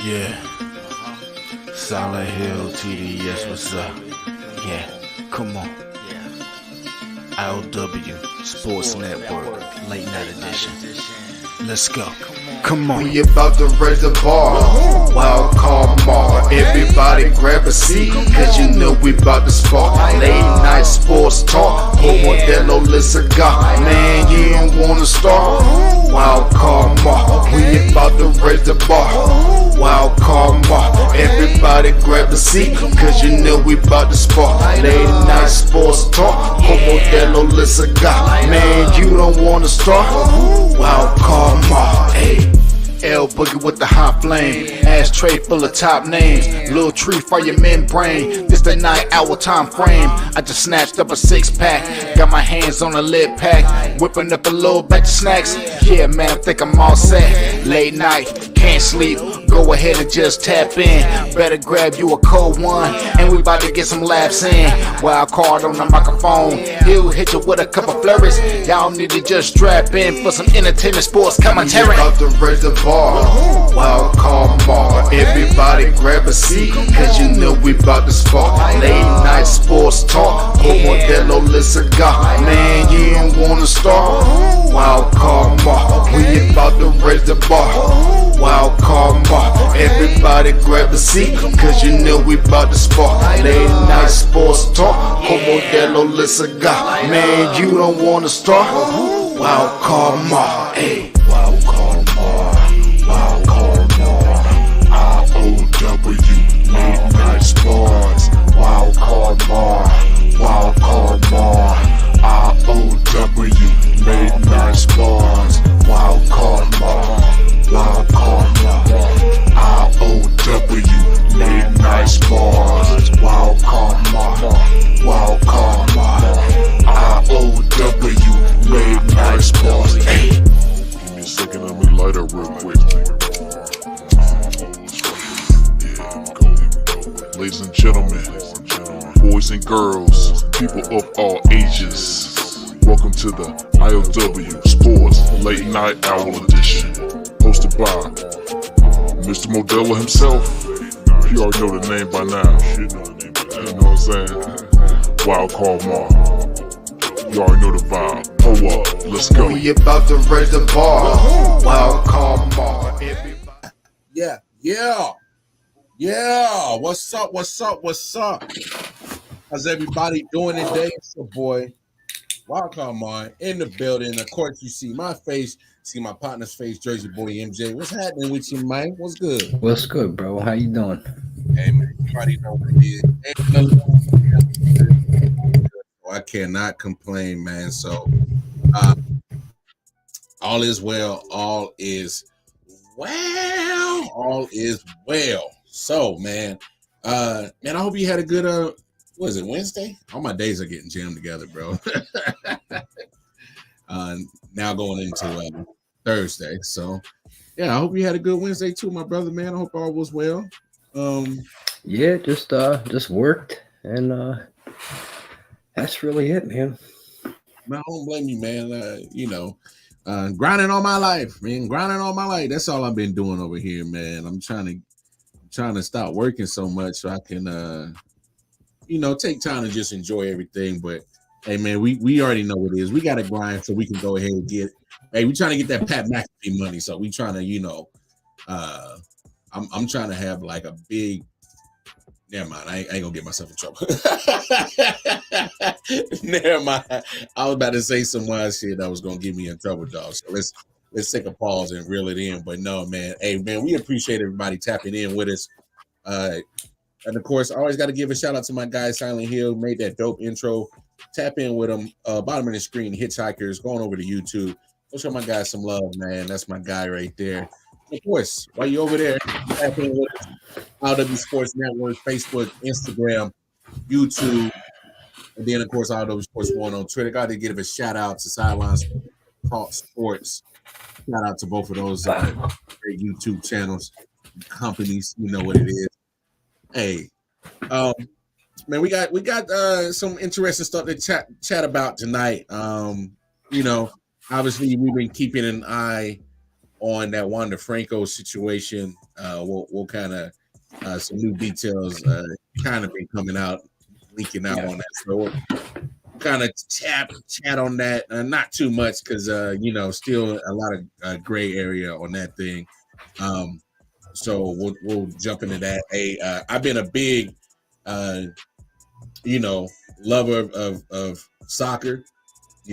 Yeah, Solid Hill TDS, what's up? Yeah, come on. I.O.W. Sports Network, late night edition. Let's go. Come on. We about to raise the bar. Wild card mark. Everybody grab a seat, cause you know we about to spark. Late night sports talk. Modelo Le Cigar. Man, you don't wanna start. Wild card mark. We about to raise the bar. Wild card mark. Everybody grab a seat, cause you know we about to spark. Late night sports talk. Modelo Le Cigar. Man, you don't wanna start. Wild card mark. Hey. L Boogie with the hot flame, ashtray full of top names, little tree for your membrane. This the 9-hour time frame. I just snatched up a 6-pack, got my hands on a lid pack, whipping up a little batch of snacks. Yeah, man, I think I'm all set. Late night, can't sleep. Go ahead and just tap in. Better grab you a cold one, and we about to get some laughs in. Wild card on the microphone, he'll hit you with a couple flurries. Y'all need to just strap in for some entertainment sports commentary. We about to raise the bar. Wild card mark. Everybody grab a seat, cause you know we about to spark. Late night sports talk. Modelo Le Cigar. Man, you don't wanna start. Wild card mark. We about to raise the bar. Wild card mark. Everybody grab a seat, cause you know we about to spark. Late night sports talk. Modelo Le Cigar. Man, you don't wanna start. Wild card mark. Hey. Wild card mark. Wild card mark. I.O.W. Late night sports. Wild card mark. Wild card mark. I.O.W. Late night sports. Wild card mark. Wild card mark. I.O.W. Late night sports. Wild card mark. Wild card mark. I.O.W. Late night sports. Hey. Give me a second, let me light up real quick. Ladies and gentlemen, boys and girls, people of all ages, welcome to the I.O.W. Sports Late Night Hour Edition, hosted by Mr. Modelo himself. You already know the name by now. You know what I'm saying? Wild Card Mark. You already know the vibe. Pull up, let's go. We about to raise the bar. Wild card mark. Yeah. What's up? How's everybody doing today? It's your boy, Wildcard Mark, in the building. Of course, you see my face, see my partner's face, JerzeyBoy MJ. What's happening with you, Mike? What's good? What's good, bro? How you doing? Hey, man, everybody know what it is. I cannot complain, man. So, all is well. All is well. So, man, I hope you had a good, what is it, Wednesday? All my days are getting jammed together, bro. Now going into Thursday. So, yeah, I hope you had a good Wednesday too, my brother, man. I hope all was well. Yeah, just worked, and that's really it, man. I don't blame you, man. Grinding all my life, man. Grinding all my life. That's all I've been doing over here, man. I'm trying to stop working so much so I can take time to just enjoy everything. But hey, man, we already know what it is. We got to grind so we can go ahead and get. Hey, we trying to get that Pat McAfee money, so we trying to, I'm trying to have like a big. Never mind, I ain't gonna get myself in trouble. Never mind. I was about to say some wild shit that was gonna get me in trouble, dog. So let's take a pause and reel it in. But no, man. Hey, man, we appreciate everybody tapping in with us. And of course, I always got to give a shout out to my guy Silent Hill, made that dope intro. Tap in with him. Bottom of the screen, Hitchhikers, going over to YouTube. Go show my guy some love, man. That's my guy right there. Of course, while you over there, tap in with us. I.O.W. Sports Network, Facebook, Instagram, YouTube, and then of course I.O.W. Sports 1 on Twitter. Got to give a shout out to Sidelines Talk Sports. Shout out to both of those great YouTube channels, companies. You know what it is. Hey, man, we got some interesting stuff to chat about tonight. Obviously we've been keeping an eye on that Wanda Franco situation. We'll kind of some new details kind of been coming out, leaking out on that. So we'll kind of chat on that. Not too much because still a lot of gray area on that thing. So we'll jump into that. I've been a big lover of soccer.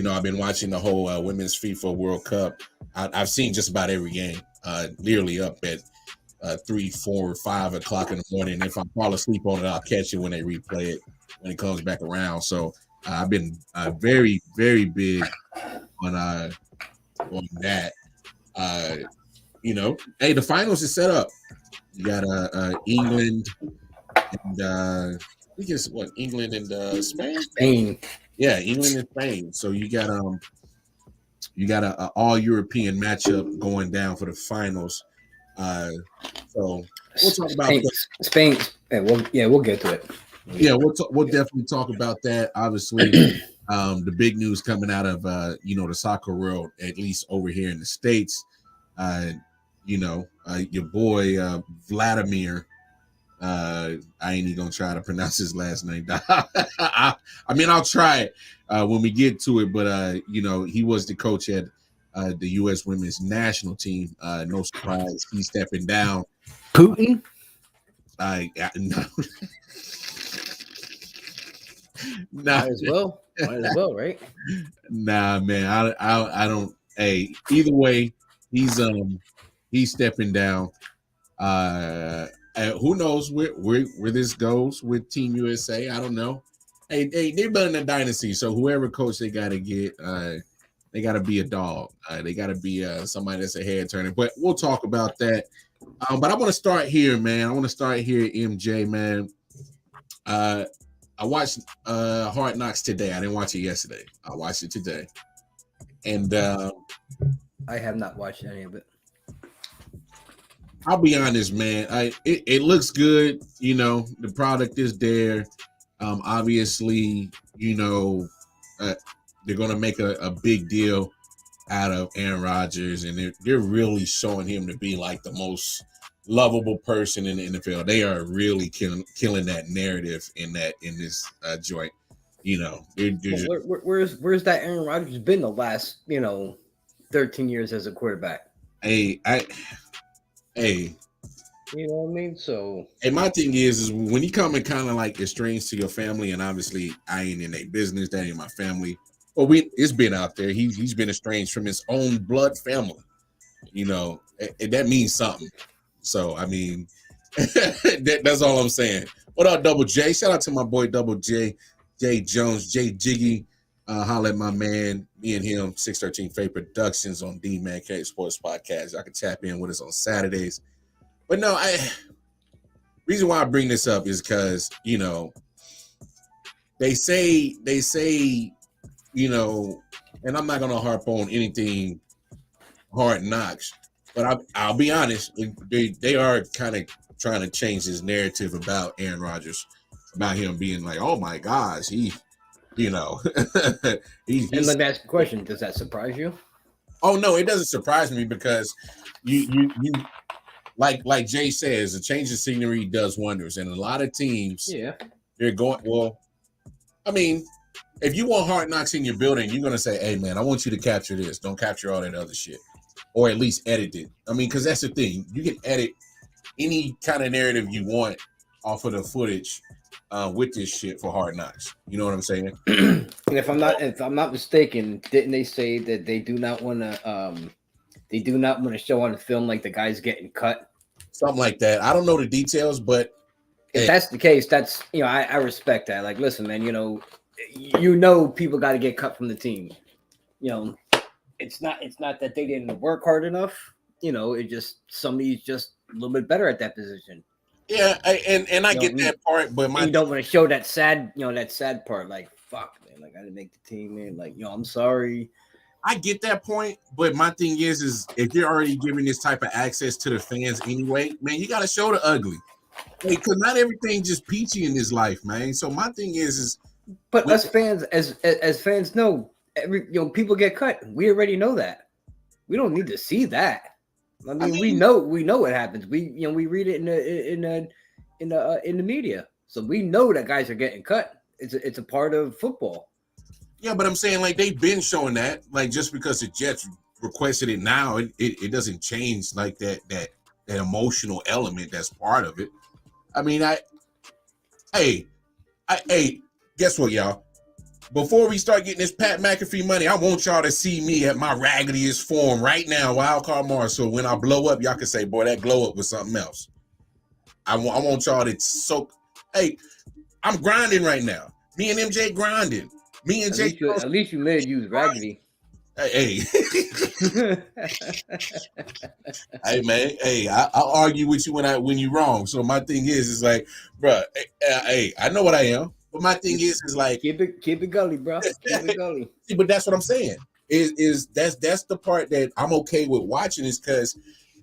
I've been watching the whole women's FIFA World Cup. I've seen just about every game, nearly up at 3, 4, 5 o'clock in the morning. If I fall asleep on it, I'll catch it when they replay it when it comes back around. So I've been very, very big on that. Hey, the finals is set up. You got England and I think it's England and Spain. Spain. Yeah, England and Spain. So you got a all European matchup going down for the finals. So we'll talk about Spain. We'll get to it. Yeah, we'll definitely talk about that. Obviously, the big news coming out of the soccer world, at least over here in the States. Your boy Vladimir. I ain't even gonna try to pronounce his last name. I'll try it when we get to it. But he was the coach at the U.S. women's national team. No surprise, he's stepping down. Putin. No. Might as well, right? Nah, man. I don't. Hey, either way, he's stepping down. Who knows where this goes with Team USA? I don't know. Hey, they're building a dynasty, so whoever coach they got to get, they got to be a dog. They got to be somebody that's a head turner. But we'll talk about that. But I want to start here, man. I want to start here, MJ, man. I watched Hard Knocks today. I didn't watch it yesterday. I watched it today, and I have not watched any of it. I'll be honest, man. It looks good. The product is there. Obviously, they're going to make a big deal out of Aaron Rodgers, and they're really showing him to be like the most lovable person in the NFL. They are really killing that narrative in this joint. Where's that Aaron Rodgers been the last 13 years as a quarterback? Hey. You know what I mean? So, and my thing is when you come and kind of like estranged to your family, and obviously I ain't in their business, that ain't my family. But it's been out there. He's been estranged from his own blood family. That means something. So I mean, that's all I'm saying. What up, Double J? Shout out to my boy Double J, Jay Jones, Jay Jiggy. Holla at my man, me and him, 613 Faye Productions on D-Man K Sports Podcast. Y'all can tap in with us on Saturdays. But no, reason why I bring this up is because, they say, and I'm not going to harp on anything Hard Knocks, but I'll be honest, they are kind of trying to change his narrative about Aaron Rodgers, about him being like, oh my gosh, and let me ask a question. Does that surprise you? Oh no, it doesn't surprise me because you like Jay says, a change of scenery does wonders, and a lot of teams, they're going. Well, I mean, if you want Hard Knocks in your building, you're gonna say, "Hey, man, I want you to capture this. Don't capture all that other shit, or at least edit it." I mean, because that's the thing. You can edit any kind of narrative you want off of the footage with this shit for Hard Knocks. You know what I'm saying? And if I'm not mistaken, didn't they say that they do not want to show on the film like the guy's getting cut? Something like that. I don't know the details, but if that's the case, that's I respect that. Like, listen, man, people got to get cut from the team. It's not that they didn't work hard enough. It just somebody's just a little bit better at that position. Yeah, and I get that part, but you don't want to show that sad, that sad part. Like, fuck, man, like I didn't make the team, man. Like, I'm sorry. I get that point, but my thing is if you're already giving this type of access to the fans anyway, man, you got to show the ugly. Because not everything's just peachy in this life, man. So my thing is, but us fans, as fans know, people get cut. We already know that. We don't need to see that. I mean, we know what happens. We read it in the media, so we know that guys are getting cut. It's a part of football. Yeah, but I'm saying like they've been showing that. Like just because the Jets requested it now, it doesn't change like that emotional element that's part of it. I mean, hey, guess what, y'all? Before we start getting this Pat McAfee money, I want y'all to see me at my raggediest form right now, Wild Card Mars. So when I blow up, y'all can say, boy, that glow up was something else. I want y'all to soak. Hey, I'm grinding right now. Me and MJ grinding. Me and Jay. At least you made use raggedy. Hey. Hey man, hey, I'll argue with you when you're wrong. So my thing is like, bro, hey, I know what I am. But my thing is like keep it gully, bro. Keep it gully. But that's what I'm saying. Is that's the part that I'm okay with watching is because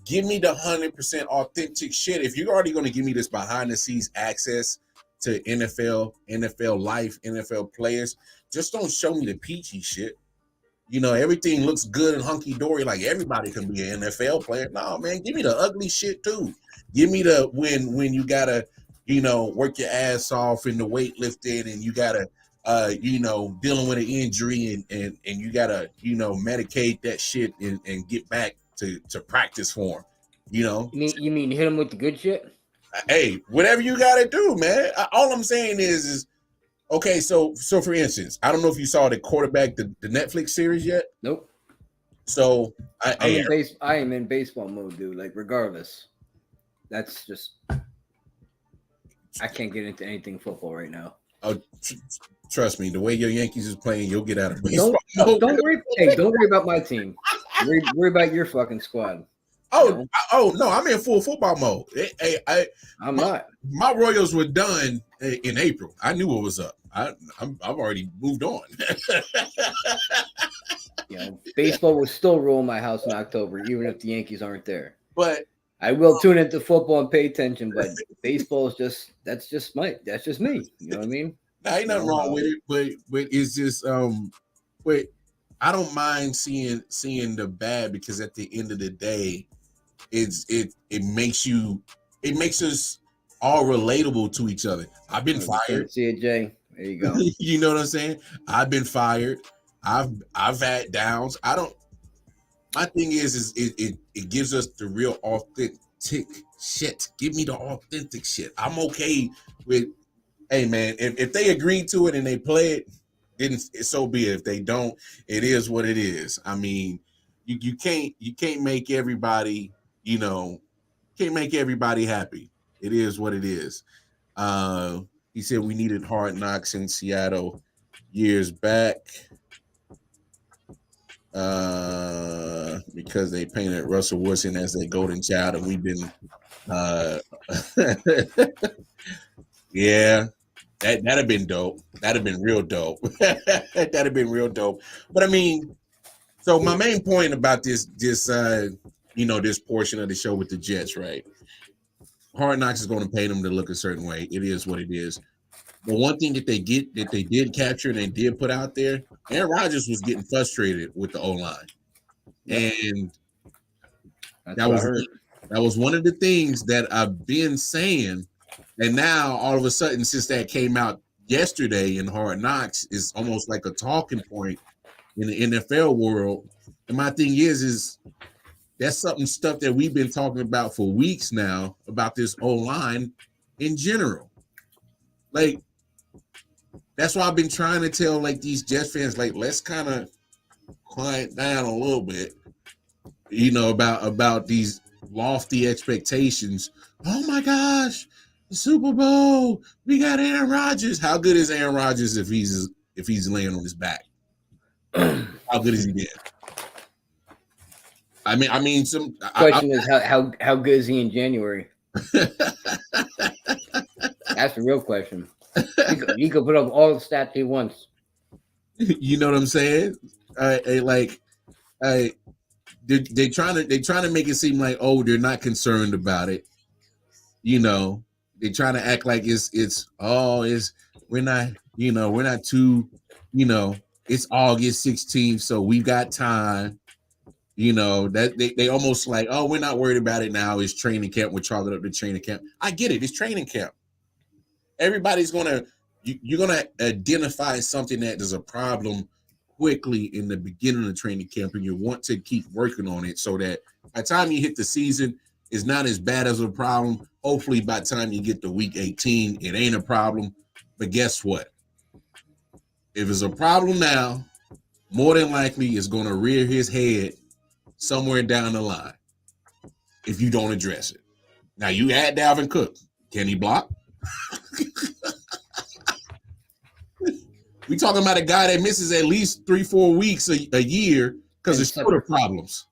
give me the 100% authentic shit. If you're already going to give me this behind the scenes access to NFL life, NFL players, just don't show me the peachy shit. You know, everything looks good and hunky dory, like everybody can be an NFL player. No, man, give me the ugly shit too. Give me the when you gotta, work your ass off in the weightlifting and you gotta dealing with an injury and you gotta, medicate that shit and get back to practice form. You mean hit him with the good shit? Hey, whatever you gotta do, man. All I'm saying is okay, so for instance, I don't know if you saw the quarterback, the Netflix series yet. Nope. So I am in baseball mode, dude. Like regardless, that's just I can't get into anything football right now. Oh, trust me, the way your Yankees is playing, you'll get out of baseball. Don't worry. Hey, don't worry about my team. Worry about your fucking squad. No, I'm in full football mode. I'm not. My Royals were done in April. I knew what was up. I've already moved on. Baseball will still rule my house in October, even if the Yankees aren't there. But I will tune into football and pay attention. But baseball is that's just me. You know what I mean? Nah, ain't nothing wrong with it, but it's just but I don't mind seeing the bad because at the end of the day, it makes us all relatable to each other. I've been fired. See it, Jay. There you go. You know what I'm saying? I've been fired. I've had downs. My thing is it gives us the real authentic shit. Give me the authentic shit. I'm okay with, hey man, if they agree to it and they play it, then so be it. If they don't, it is what it is. I mean, you can't make everybody, can't make everybody happy. It is what it is. He said we needed Hard Knocks in Seattle years back because they painted Russell Wilson as their golden child, and we've been yeah, that'd have been dope. That'd have been real dope. That'd have been real dope. But I mean, so my main point about this portion of the show with the Jets, right? Hard Knocks is going to pay them to look a certain way. It is what it is. But one thing that they did capture and they did put out there, Aaron Rodgers was getting frustrated with the O-line. And that was one of the things that I've been saying. And now all of a sudden, since that came out yesterday in Hard Knocks, is almost like a talking point in the NFL world. And my thing is that's stuff that we've been talking about for weeks now about this O-line in general. Like, that's why I've been trying to tell like these Jets fans, like, let's kind of quiet down a little bit, about these lofty expectations. Oh my gosh, the Super Bowl, we got Aaron Rodgers. How good is Aaron Rodgers if he's laying on his back? How good is he then? I mean, some question is how good is he in January? That's the real question. He could put up all the stats he wants. You know what I'm saying? They trying to make it seem like, oh, they're not concerned about it. They trying to act like we're not too, it's August 16th, so we got time. You know, that they almost like, oh, we're not worried about it now. It's training camp. We're chalking up the training camp. I get it. It's training camp. Everybody's you're gonna identify something that is a problem quickly in the beginning of training camp, and you want to keep working on it so that by the time you hit the season, it's not as bad as a problem. Hopefully, by the time you get to week 18, it ain't a problem. But guess what? If it's a problem now, more than likely it's going to rear his head somewhere down the line if you don't address it. Now, you add Dalvin Cook. Can he block? We talking about a guy that misses at least 3-4 weeks a year because of shoulder problems.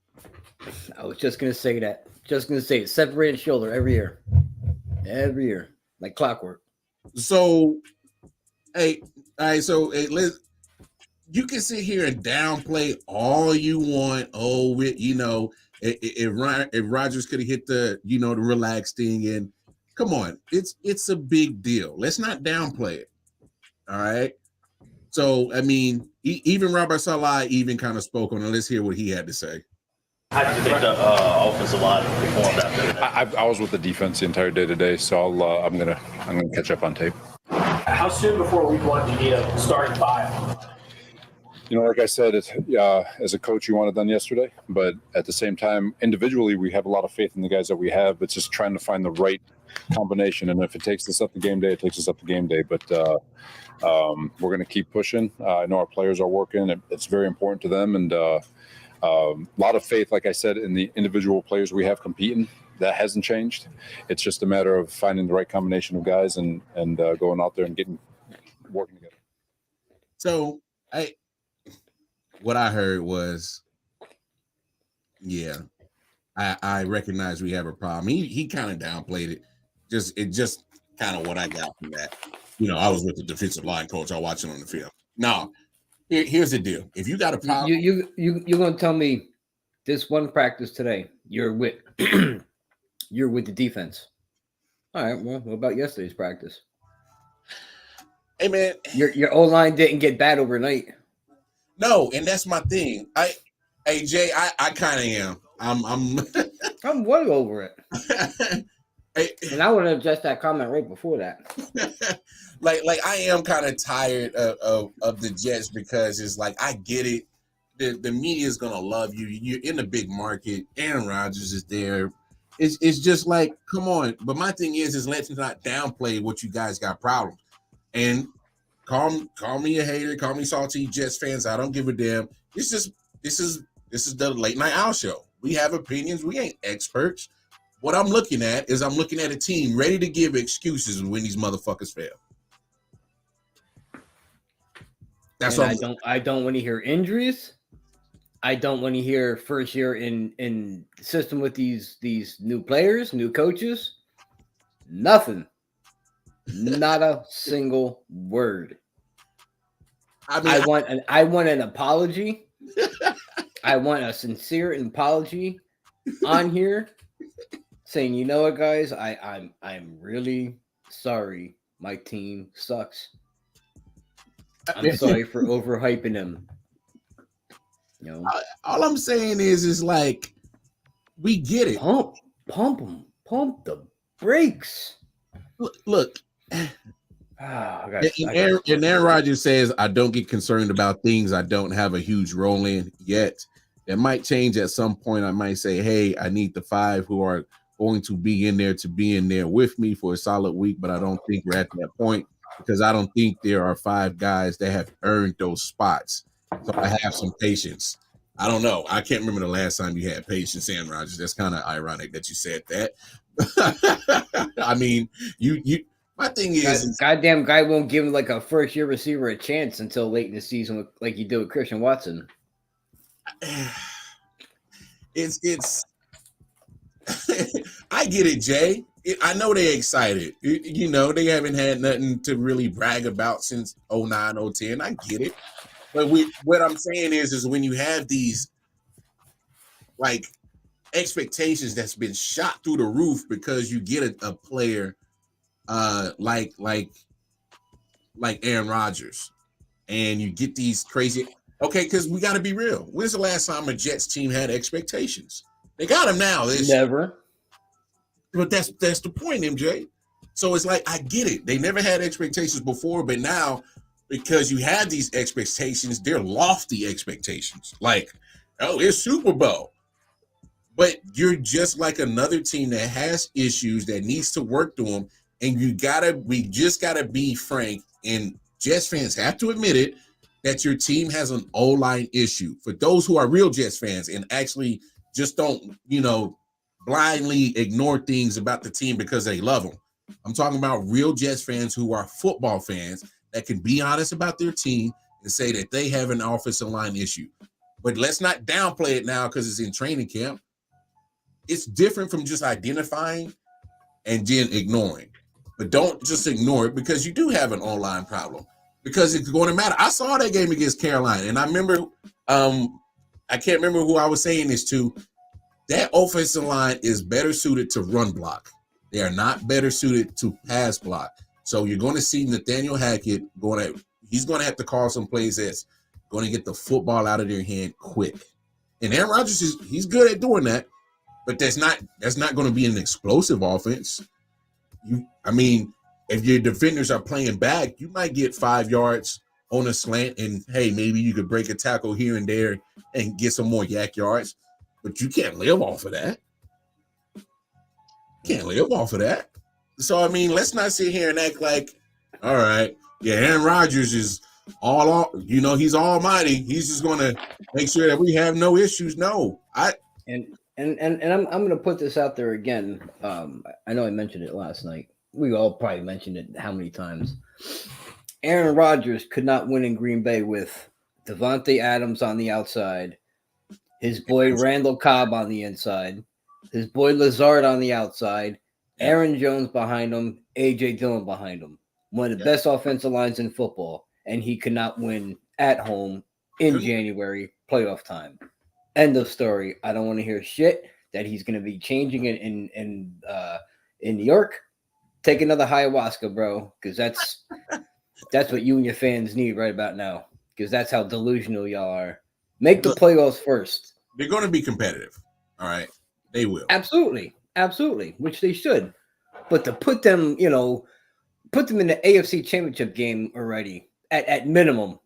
I was just gonna say that. Just gonna say it. Separated shoulder every year, like clockwork. So, hey, all right. So, you can sit here and downplay all you want. Oh, if Rodgers could have hit the relaxed thing, and come on, it's a big deal. Let's not downplay it. All right. So, I mean, even Robert Saleh even kind of spoke on it. Let's hear what he had to say. How did you think the offensive line performed after that? I was with the defense the entire day today, so I'm gonna catch up on tape. How soon before week 1 do you need a starting 5? You know, like I said, as a coach, you want it done yesterday, but at the same time, individually, we have a lot of faith in the guys that we have. It's just trying to find the right combination, and if it takes us up to game day, it takes us up to game day. But we're going to keep pushing. I know our players are working. It's very important to them, and a lot of faith, like I said, in the individual players we have competing. That hasn't changed. It's just a matter of finding the right combination of guys and going out there and working together. So what I heard was, yeah, I recognize we have a problem. He kind of downplayed it. Just kind of what I got from that. You know, I was with the defensive line coach. I watched it on the field. Now, here's the deal. If you got a problem, you're gonna tell me this one practice today, you're with you're with the defense. All right. Well, what about yesterday's practice? Hey man, your O-line didn't get bad overnight. No, and that's my thing. Hey Jay, I kind of am. I'm way over it. And I would have addressed that comment right before that. like I am kind of tired of the Jets because it's like I get it. The media is gonna love you. You're in a big market. Aaron Rodgers is there. It's just like, come on. But my thing is let's not downplay what you guys got problems. And call me a hater, call me salty Jets fans. I don't give a damn. This is the Late Night Owl Show. We have opinions. We ain't experts. What I'm looking at is a team ready to give excuses when these motherfuckers fail. That's all. I don't want to hear injuries. I don't want to hear first year in the system with these new players, new coaches. Nothing. Not a single word. I mean, I want an apology. I want a sincere apology on here, saying, you know what, guys, I'm really sorry. My team sucks. I'm sorry for overhyping them. You know, all I'm saying is like, we get it. Pump them, pump the brakes. Look. And Aaron Rodgers says, I don't get concerned about things I don't have a huge role in yet. It might change at some point. I might say, hey, I need the 5 who are going to be in there with me for a solid week, but I don't think we're at that point because I don't think there are 5 guys that have earned those spots. So I have some patience. I don't know. I can't remember the last time you had patience, Aaron Rodgers. That's kind of ironic that you said that. I mean, you. My thing is, goddamn guy won't give him like a first year receiver a chance until late in the season, like you did with Christian Watson. It's. I get it, Jay. I know they're excited. You know, they haven't had nothing to really brag about since 09, 010. I get it. But what I'm saying is when you have these like expectations that's been shot through the roof because you get a player like Aaron Rodgers, and you get these crazy. Okay, because we got to be real. When's the last time a Jets team had expectations? They got them now. Never. But that's the point, MJ. So it's like I get it. They never had expectations before, but now because you have these expectations, they're lofty expectations. Like, oh, it's Super Bowl. But you're just like another team that has issues that needs to work through them. And we just gotta be frank, and Jets fans have to admit it, that your team has an O-line issue. For those who are real Jets fans and actually just don't, blindly ignore things about the team because they love them. I'm talking about real Jets fans who are football fans that can be honest about their team and say that they have an offensive line issue. But let's not downplay it now because it's in training camp. It's different from just identifying and then ignoring. But don't just ignore it because you do have an online problem. Because it's going to matter. I saw that game against Carolina, and I remember, I can't remember who I was saying this to. That offensive line is better suited to run block. They are not better suited to pass block. So you're going to see Nathaniel Hackett he's going to have to call some plays that's going to get the football out of their hand quick. And Aaron Rodgers he's good at doing that, but that's not going to be an explosive offense. If your defenders are playing back, you might get 5 yards on a slant, and hey, maybe you could break a tackle here and there and get some more yak yards. But you can't live off of that. So, let's not sit here and act like, all right, yeah, Aaron Rodgers is he's almighty. He's just going to make sure that we have no issues. No. And I'm going to put this out there again. I know I mentioned it last night. We all probably mentioned it how many times. Aaron Rodgers could not win in Green Bay with Devontae Adams on the outside, his boy Randall Cobb on the inside, his boy Lazard on the outside, Aaron Jones behind him, A.J. Dillon behind him. One of the best offensive lines in football, and he could not win at home in January playoff time. End of story. I don't want to hear shit that he's going to be changing it in New York. Take another ayahuasca, bro, because that's what you and your fans need right about now, because that's how delusional y'all are. Make the playoffs first. They're going to be competitive. All right. They will. Absolutely. Which they should. But to put them in the AFC Championship game already at minimum,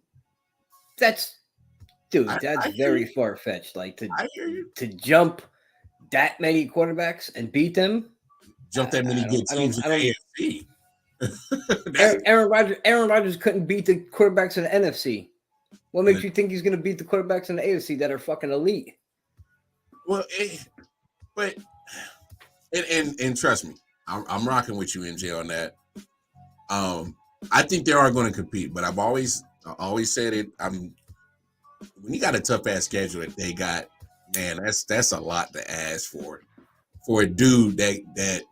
that's very far-fetched. Like to jump that many quarterbacks and beat them. Jump that many good teams in the AFC. Aaron Rodgers couldn't beat the quarterbacks in the NFC. What makes you think he's going to beat the quarterbacks in the AFC that are fucking elite? Well, and trust me, I'm rocking with you, MJ, on that. I think they are going to compete, but I've always said it. When you got a tough ass schedule that they got, man, that's a lot to ask for a dude that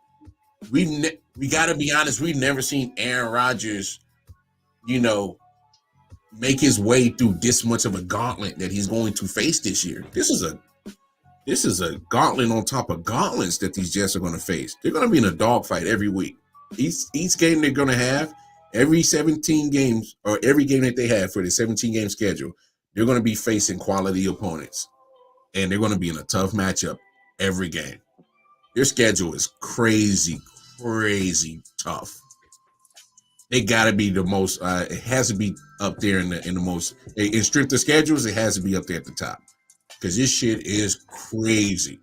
we got to be honest. We've never seen Aaron Rodgers, make his way through this much of a gauntlet that he's going to face this year. This is a gauntlet on top of gauntlets that these Jets are going to face. They're going to be in a dogfight every week. Each game they're going to have, every 17 games or every game that they have for the 17-game schedule, they're going to be facing quality opponents, and they're going to be in a tough matchup every game. Their schedule is crazy tough. They got to be the most. It has to be up there in the most in strength of schedules. It has to be up there at the top because this shit is crazy.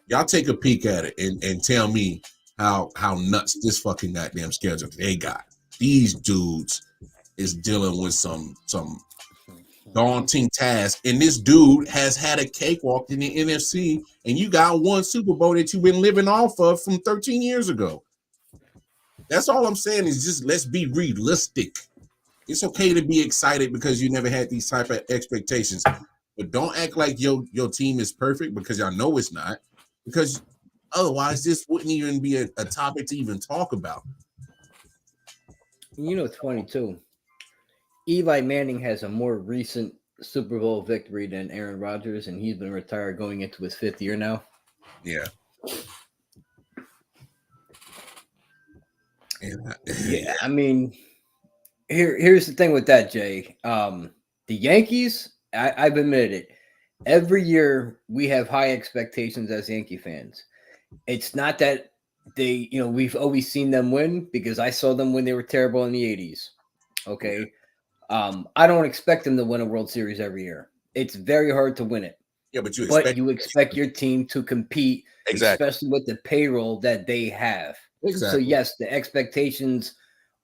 Y'all take a peek at it and tell me how nuts this fucking goddamn schedule they got. These dudes is dealing with some daunting task, and this dude has had a cakewalk in the NFC, and you got one Super Bowl that you've been living off of from 13 years ago. That's all I'm saying is just let's be realistic. It's okay to be excited because you never had these type of expectations, but don't act like your team is perfect because y'all know it's not, because otherwise this wouldn't even be a topic to even talk about. 22. Eli Manning has a more recent Super Bowl victory than Aaron Rodgers, and he's been retired going into his 5th year now. Yeah. Yeah, I mean, here's the thing with that, Jay. The Yankees, I've admitted it. Every year we have high expectations as Yankee fans. It's not that they, we've always seen them win because I saw them when they were terrible in the 80s. Okay. I don't expect them to win a World Series every year. It's very hard to win it. Yeah, but you expect your team to compete, especially with the payroll that they have. Exactly. So yes, the expectations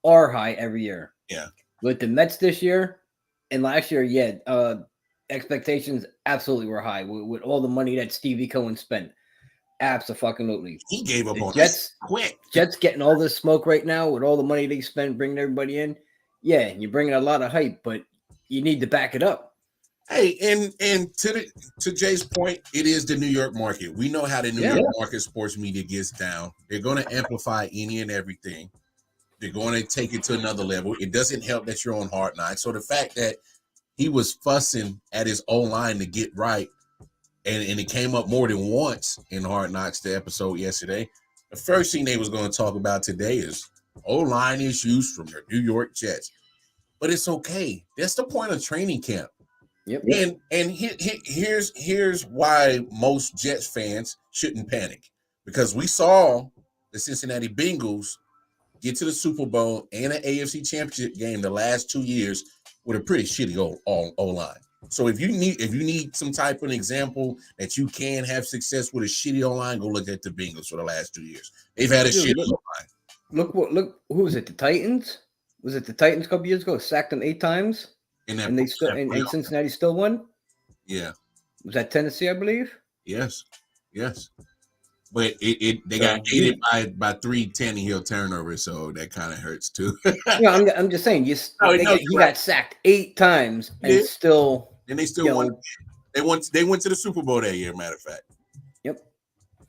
are high every year. Yeah. With the Mets this year and last year, expectations absolutely were high with all the money that Stevie Cohen spent. Absolutely. He gave up the on Jets quick. Jets getting all this smoke right now with all the money they spent bringing everybody in. Yeah, you're bringing a lot of hype, but you need to back it up. Hey, and to Jay's point, it is the New York market. We know how the New York market sports media gets down. They're going to amplify any and everything. They're going to take it to another level. It doesn't help that you're on Hard Knocks. So the fact that he was fussing at his O-line to get right, and it came up more than once in Hard Knocks, the episode yesterday, the first thing they was going to talk about today is O-line issues from the New York Jets. But it's okay. That's the point of training camp. Yep. And here's why most Jets fans shouldn't panic, because we saw the Cincinnati Bengals get to the Super Bowl and an AFC Championship game the last 2 years with a pretty shitty O-line. So if you need some type of example that you can have success with a shitty O-line, go look at the Bengals for the last 2 years. They've had a shitty O-line. Look, who was it? The Titans? Was it the Titans a couple years ago? Sacked them 8 times, and they still and Cincinnati still won. Yeah, was that Tennessee? I believe. Yes. But they got aided by 3 Tannehill turnovers, so that kind of hurts too. I'm just saying, he got sacked 8 times and they still won. They went to the Super Bowl that year, matter of fact. Yep.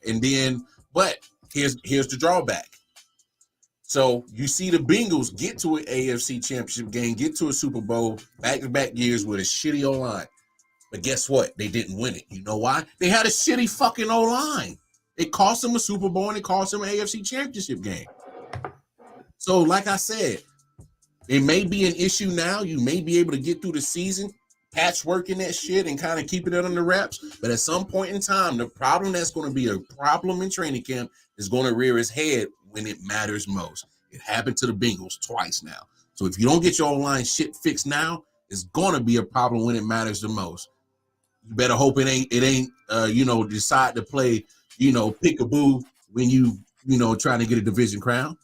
And then, but here's the drawback. So you see the Bengals get to an AFC Championship game, get to a Super Bowl back-to-back years with a shitty O-line. But guess what? They didn't win it. You know why? They had a shitty fucking O-line. It cost them a Super Bowl and it cost them an AFC Championship game. So like I said, it may be an issue now. You may be able to get through the season, patchworking that shit and kind of keeping it under wraps. But at some point in time, the problem that's going to be a problem in training camp is going to rear its head when it matters most. It happened to the Bengals twice now. So if you don't get your online shit fixed now, it's going to be a problem when it matters the most. You better hope it ain't decide to play, peekaboo when you trying to get a division crown.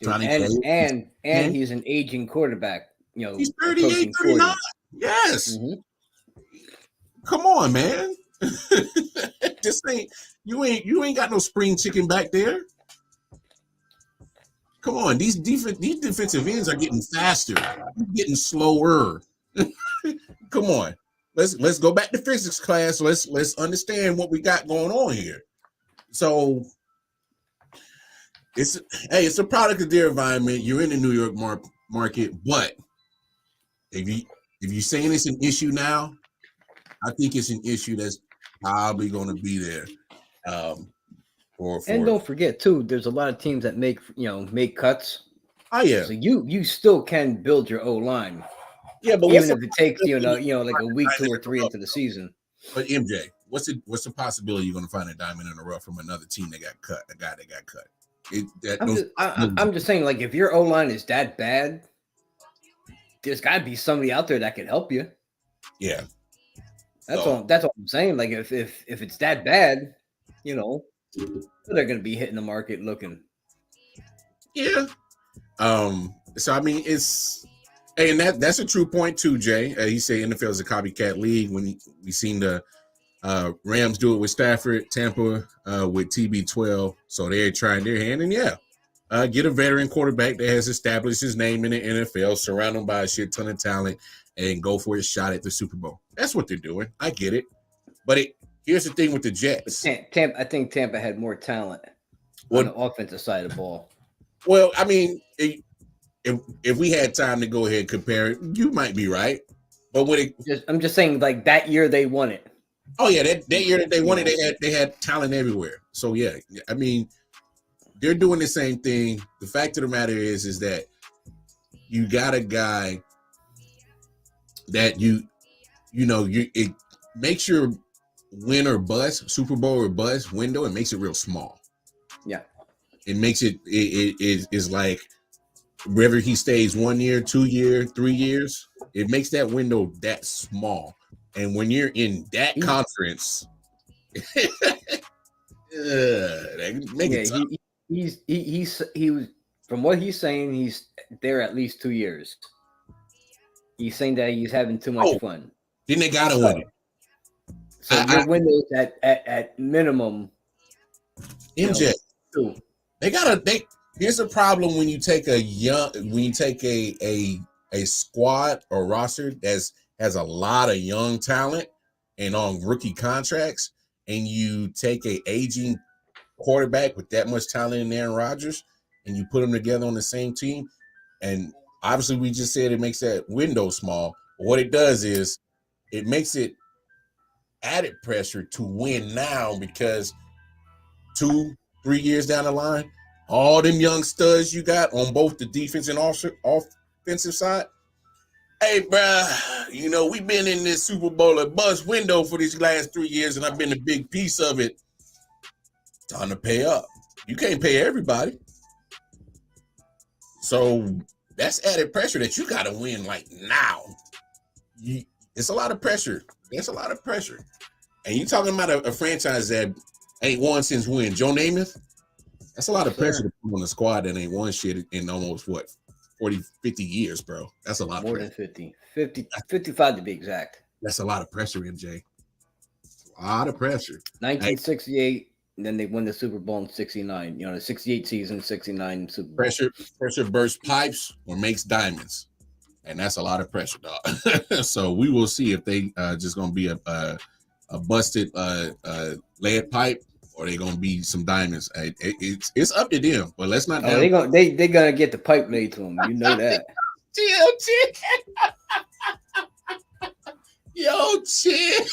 And he's an aging quarterback. He's 38, 39. Yes. Mm-hmm. Come on, man. You ain't got no spring chicken back there. Come on, these defensive ends are getting faster, getting slower. Come on, let's go back to physics class. Let's understand what we got going on here. So it's a product of their environment. You're in the New York market, but if you're saying it's an issue now, I think it's an issue that's probably going to be there. And don't forget too, there's a lot of teams that make cuts. Oh yeah. So you still can build your O-line. Yeah, but even if it takes like a week, 2 or 3 into the season. But MJ, what's the possibility you're going to find a diamond in the rough from another team that got cut? A guy that got cut. I'm just saying, like, if your O-line is that bad, there's got to be somebody out there that can help you. Yeah. That's all I'm saying. Like, if it's that bad, they're going to be hitting the market looking. Yeah. So I mean, and that's a true point too, Jay. He said NFL is a copycat league. When we seen the Rams do it with Stafford, Tampa with TB12, so they're trying their hand. And get a veteran quarterback that has established his name in the NFL, surround him by a shit ton of talent, and go for a shot at the Super Bowl. That's what they're doing. I get it, but here's the thing with the Jets. I think Tampa had more talent on the offensive side of the ball. Well, I mean, if we had time to go ahead and compare it, you might be right. But I'm just saying, like, that year they won it. Oh yeah, that year that they won it, they had talent everywhere. So yeah, I mean, they're doing the same thing. The fact of the matter is that you got a guy that it makes your win or bust, Super Bowl or bust window, it makes it real small. Yeah. It makes it is like whether he stays 1 year, 2 year, 3 years, it makes that window that small. And when you're in that conference, he was, from what he's saying, he's there at least 2 years. He's saying that he's having too much fun. Then they gotta win it. So your window at minimum. MJ, here's a problem when you take a squad or roster that has a lot of young talent and on rookie contracts, and you take a aging quarterback with that much talent in Aaron Rodgers, and you put them together on the same team. And obviously, we just said it makes that window small. But what it does is it makes it added pressure to win now, because 2-3 years down the line, all them young studs you got on both the defense and offensive side. Hey, bruh, we've been in this Super Bowl or bust window for these last 3 years, and I've been a big piece of it. Time to pay up. You can't pay everybody. So that's added pressure that you got to win like now. It's a lot of pressure. That's a lot of pressure. And you talking about a franchise that ain't won since when? Joe Namath? That's a lot of pressure to put on a squad that ain't won shit in almost, 40, 50 years, bro. That's a lot. More than 50. 55 to be exact. That's a lot of pressure, MJ. A lot of pressure. 1968, and then they won the Super Bowl in 69. The 68 season, 69 Super Bowl. Pressure bursts pipes or makes diamonds. And that's a lot of pressure, dog. So we will see if they just going to be a busted lead pipe, or they gonna be some diamonds. It's up to them, but let's not. They gonna get the pipe laid to them. You know that. Yo, chill.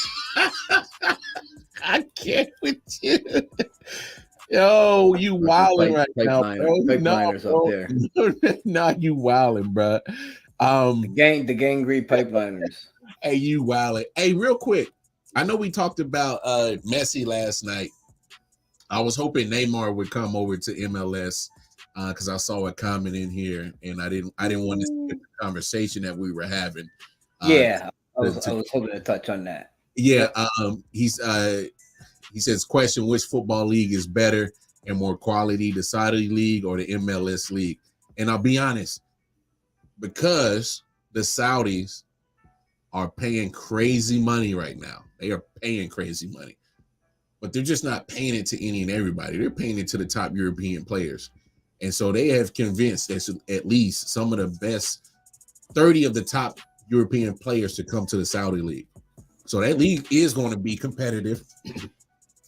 I can't with you. Yo, you wilding right now, bro. Pipeliners up there. Nah, you wilding, bro. The gangrene pipeliners. Hey, you wilding. Hey, real quick. I know we talked about Messi last night. I was hoping Neymar would come over to MLS because I saw a comment in here, and I didn't want to skip the conversation that we were having. I was hoping to touch on that. Yeah, he says, question, which football league is better and more quality, the Saudi league or the MLS league? And I'll be honest, because the Saudis are paying crazy money right now. They are paying crazy money. But they're just not paying it to any and everybody. They're paying it to the top European players. And so they have convinced at least some of the best 30 of the top European players to come to the Saudi league. So that league is going to be competitive.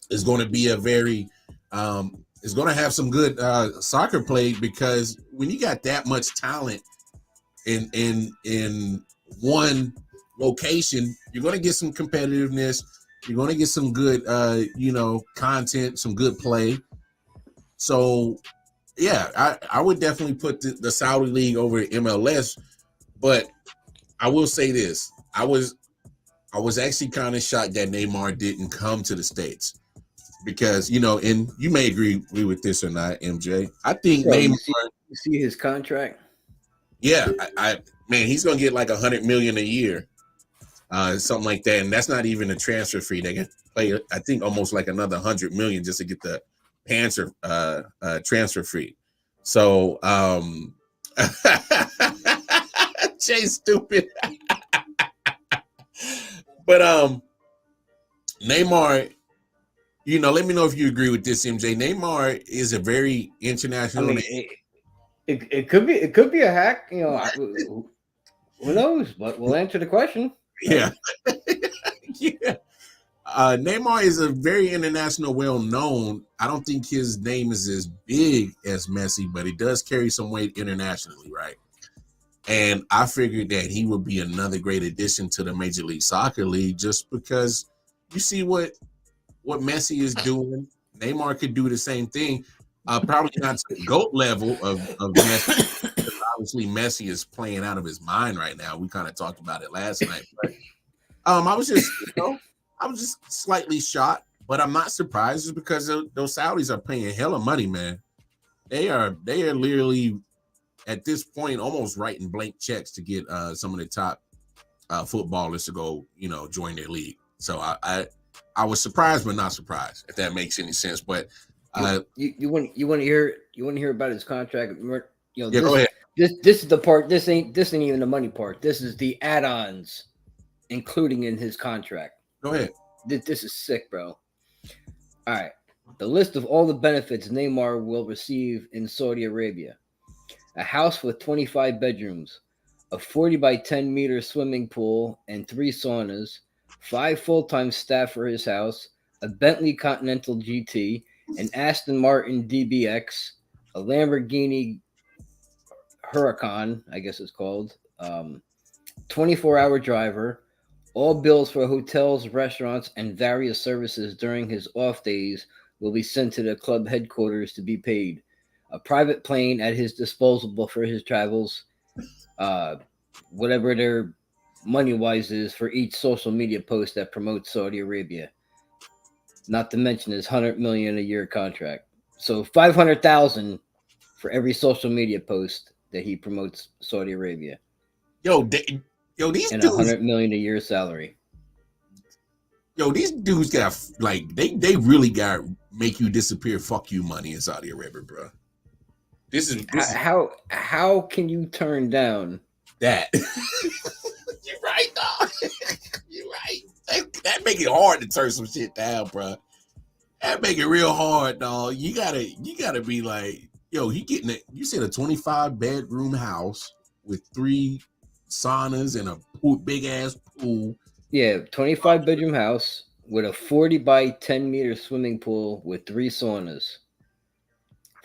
It's going to be it's going to have some good soccer play, because when you got that much talent in one location, you're going to get some competitiveness. You're going to get some good, content, some good play. So, yeah, I would definitely put the Saudi league over MLS. But I will say this: I was actually kind of shocked that Neymar didn't come to the States, because and you may agree with this or not, MJ. I think Neymar. You see his contract? Yeah, man, he's going to get like $100 million a year. Something like that, and that's not even a transfer fee. They can play, I think, almost like another $100 million just to get the Panther transfer fee. So, Jay's stupid. But Neymar, let me know if you agree with this, MJ. Neymar is a very international. It could be a hack. Who knows? But we'll answer the question. Yeah. Yeah. Neymar is a very international, well-known. I don't think his name is as big as Messi, but he does carry some weight internationally, right? And I figured that he would be another great addition to the Major League Soccer League, just because you see what Messi is doing. Neymar could do the same thing. Probably not to the GOAT level of Messi. Obviously, Messi is playing out of his mind right now. We kind of talked about it last night, but I was just, I was just slightly shocked, but I'm not surprised, just because those Saudis are paying hella money, man. They are literally at this point almost writing blank checks to get some of the top footballers to go, join their league. So I was surprised, but not surprised, if that makes any sense. But you want to hear about his contract? Go ahead. This is the part. This ain't even the money part. This is the add-ons, including in his contract. Go ahead. This is sick, bro. All right. The list of all the benefits Neymar will receive in Saudi Arabia: a house with 25 bedrooms, a 40 by 10 meter swimming pool and 3 saunas, 5 full-time staff for his house, a Bentley Continental GT, an Aston Martin DBX, a Lamborghini Huracan, I guess it's called, 24-hour driver, all bills for hotels, restaurants, and various services during his off days will be sent to the club headquarters to be paid, a private plane at his disposal for his travels, whatever their money-wise is for each social media post that promotes Saudi Arabia, not to mention his $100 million a year contract. So $500,000 for every social media post that he promotes Saudi Arabia. These and dudes, $100 million a year salary. These dudes got they really got make you disappear, fuck you money in Saudi Arabia, bro. This is how can you turn down that? You're right, dog. You're right. That make it hard to turn some shit down, bro. That make it real hard, dog. You gotta be like, he getting it. You said a 25 bedroom house with 3 saunas and a big ass pool. Yeah, 25 bedroom house with a 40 by 10 meter swimming pool with 3 saunas,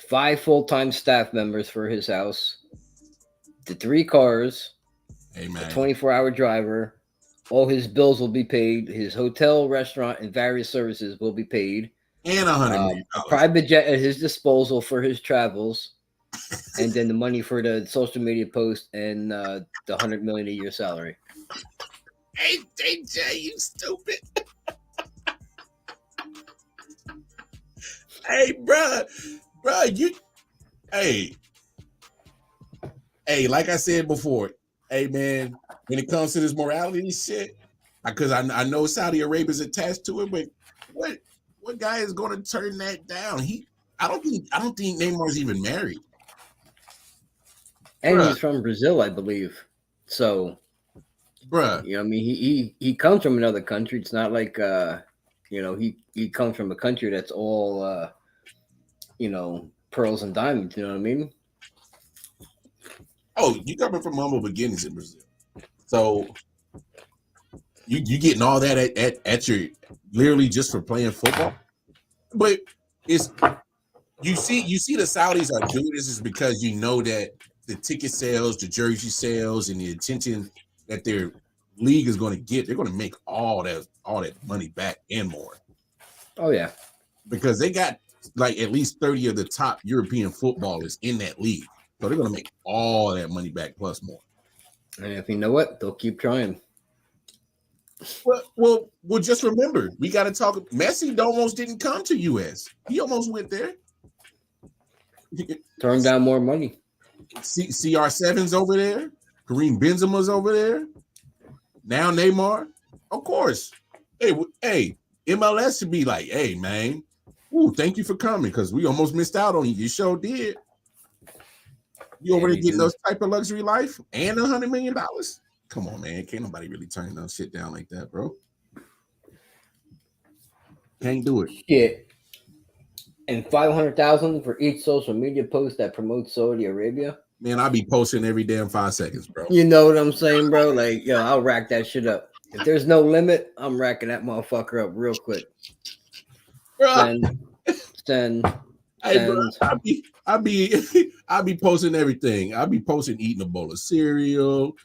5 full-time staff members for his house, the 3 cars, a 24-hour driver. All his bills will be paid. His hotel, restaurant, and various services will be paid. And $100 million. A private jet at his disposal for his travels. And then the money for the social media post and the $100 million a year salary. Hey, JJ, you stupid. Hey, bro, hey, like I said before, hey, man, when it comes to this morality shit, because I know Saudi Arabia is attached to it, but what guy is going to turn that down? I don't think Neymar's even married. And he's from Brazil, I believe. So, bruh, I mean, he comes from another country. It's not like he comes from a country that's all pearls and diamonds. You know what I mean? Oh, you coming from humble beginnings in Brazil, so you getting all that at your literally just for playing football. But it's you see the Saudis are doing this is because you know that the ticket sales, the jersey sales, and the attention that their league is going to get, they're going to make all that money back and more. Oh yeah, because they got like at least 30 of the top European footballers in that league, so they're going to make all that money back plus more. And if you know what, they'll keep trying. Well, just remember, we got to talk. Messi almost didn't come to US. He almost went there. Turned down more money. CR7's over there. Kareem Benzema's over there. Now Neymar. Of course. Hey, MLS should be like, hey, man, thank you for coming because we almost missed out on you. You sure did. You over there getting those type of luxury life and $100 million? Come on, man. Can't nobody really turn that shit down like that, bro. Can't do it. Shit. And $500,000 for each social media post that promotes Saudi Arabia. Man, I'll be posting every damn 5 seconds, bro. You know what I'm saying, bro? Like, I'll rack that shit up. If there's no limit, I'm racking that motherfucker up real quick. Send. Hey, bro, I'll be posting everything. I'll be posting eating a bowl of cereal.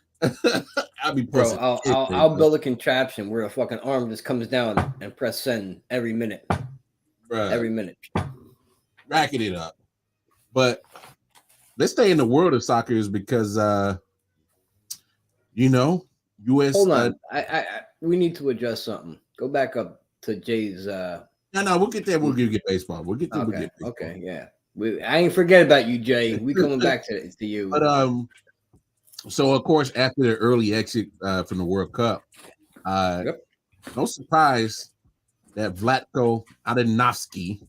I'll be posting. Bro, I'll build a contraption where a fucking arm just comes down and press send every minute. Bruh. Every minute. Racking it up. But let's stay in the world of soccer is because US. Hold on, we need to adjust something. Go back up to Jay's. No, we'll get there. We'll get baseball. We'll get there. Okay, we'll get baseball. okay, yeah. I ain't forget about you, Jay. We coming back to you. But so of course after the early exit from the World Cup, no surprise that Vlatko Adanovsky.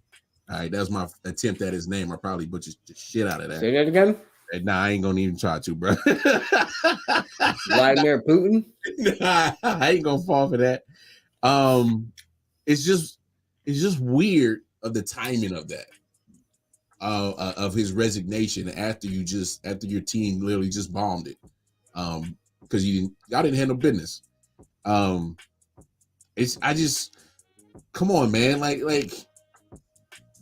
All right, that was my attempt at his name. I probably butchered the shit out of that. Say that again. Nah, I ain't gonna even try to, bro. Vladimir Putin. Nah, I ain't gonna fall for that. It's just weird of the timing of that. Of his resignation after your team literally just bombed it. Because y'all didn't handle business. Come on, man. Like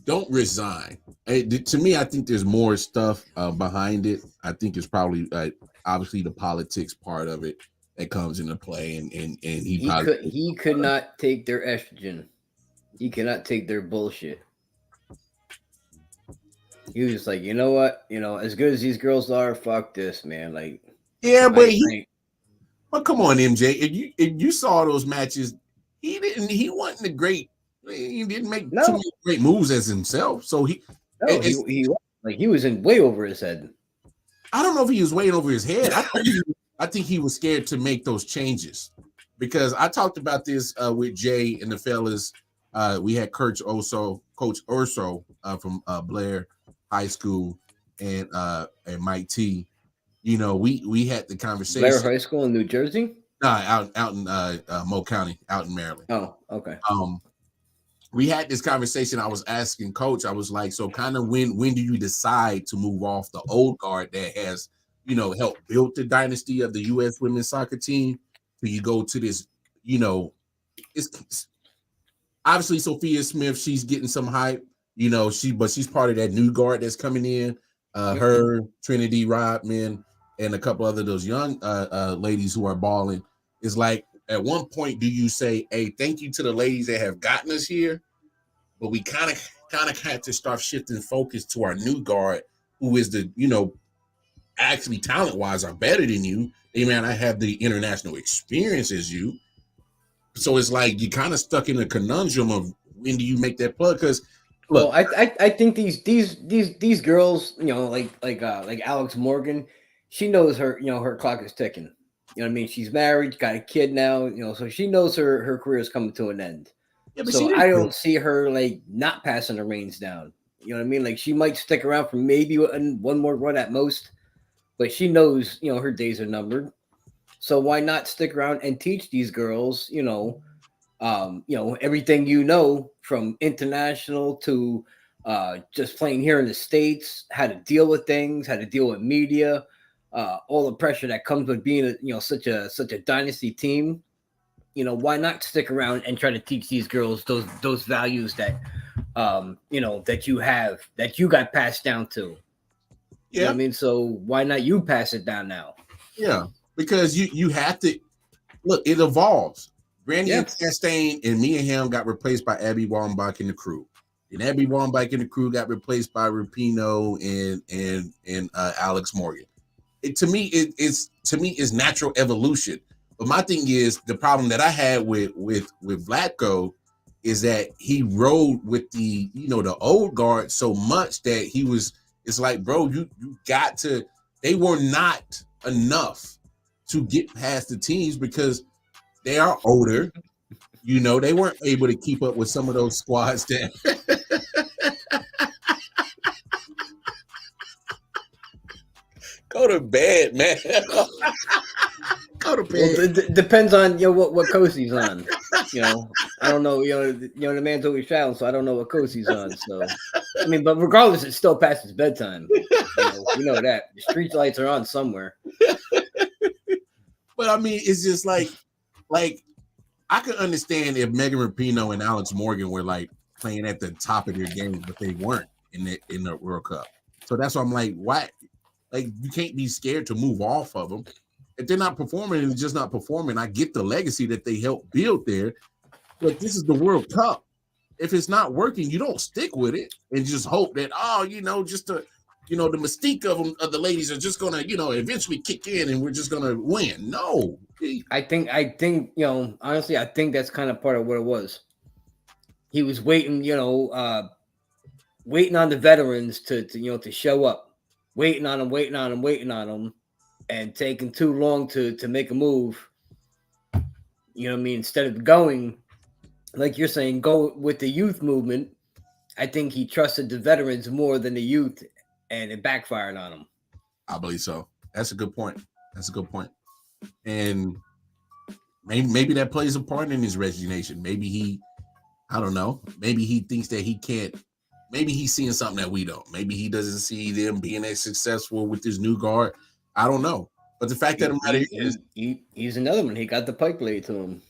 don't resign. To me, I think there's more stuff behind it. I think it's probably obviously the politics part of it that comes into play, and he could not take their estrogen. He cannot take their bullshit. He was just like, you know what? As good as these girls are, fuck this, man. Like, yeah, but but come on, MJ. If you saw those matches, he wasn't a great. He didn't make too many great moves as himself. So he was in way over his head. I don't know if he was way over his head. I think he was scared to make those changes because I talked about this with Jay and the fellas. We had Coach Urso from Blair High School and Mike T. We had the conversation. Blair High School in New Jersey? Out in Mo County, out in Maryland. Oh, okay. We had this conversation. I was asking Coach, I was like, so kind of when do you decide to move off the old guard that has, helped build the dynasty of the U.S. women's soccer team? Do you go to this, it's obviously Sophia Smith, she's getting some hype, but she's part of that new guard that's coming in. Her, Trinity Rodman, and a couple other those young ladies who are balling. Is like, at one point, do you say, hey, thank you to the ladies that have gotten us here, but we kind of had to start shifting focus to our new guard, who is the, actually talent-wise are better than you. They may not have the international experience as you. So it's like you kind of stuck in a conundrum of when do you make that plug? Because look, well, I think these girls, like Alex Morgan, she knows her clock is ticking. You know what I mean? She's married, got a kid now, so she knows her career is coming to an end. Yeah, so I don't see her like not passing the reins down. You know what I mean? Like she might stick around for maybe one more run at most, but she knows, her days are numbered. So why not stick around and teach these girls, everything from international to just playing here in the States, how to deal with things, how to deal with media. All the pressure that comes with being such a dynasty team. Why not stick around and try to teach these girls those values that that you have, that you got passed down to. Yeah, you know what I mean, so why not you pass it down now? Yeah, because you have to look. It evolves. Brandy Chastain and Mia Hamm got replaced by Abby Wambach and the crew. And Abby Wambach and the crew got replaced by Rapinoe and Alex Morgan. To me, it's natural evolution. But my thing is, the problem that I had with Vlatko is that he rode with the the old guard so much that it's like, bro, you got to. They were not enough to get past the teams because they are older. They weren't able to keep up with some of those squads that. Go to bed, man. Go to bed. Well, it depends on what coast he's on. I don't know. The man's always traveling, so I don't know what coast he's on. So, I mean, but regardless, it's still past his bedtime. You know that the street lights are on somewhere. But I mean, it's just like I could understand if Megan Rapinoe and Alex Morgan were like playing at the top of their game, but they weren't in the World Cup. So that's why I'm like, why? Like, you can't be scared to move off of them. If they're not performing and they're just not performing, I get the legacy that they helped build there. But this is the World Cup. If it's not working, you don't stick with it and just hope that, just to you know, the mystique of them, of the ladies are just gonna, you know, eventually kick in and we're just gonna win. No. I think, you know, honestly, I think that's kind of part of what it was. He was waiting, you know, waiting on the veterans to you know, to show up, waiting on them, and taking too long to make a move. You know what I mean? Instead of going, like you're saying, go with the youth movement. I think he trusted the veterans more than the youth, and it backfired on him. I believe so. That's a good point. That's a good point. And maybe that plays a part in his resignation. Maybe he, I don't know. Maybe he thinks that he can't. Maybe he's seeing something that we don't. Maybe he doesn't see them being as successful with this new guard. I don't know. But the fact that the matter is, he's another one. He got the pipe laid to him.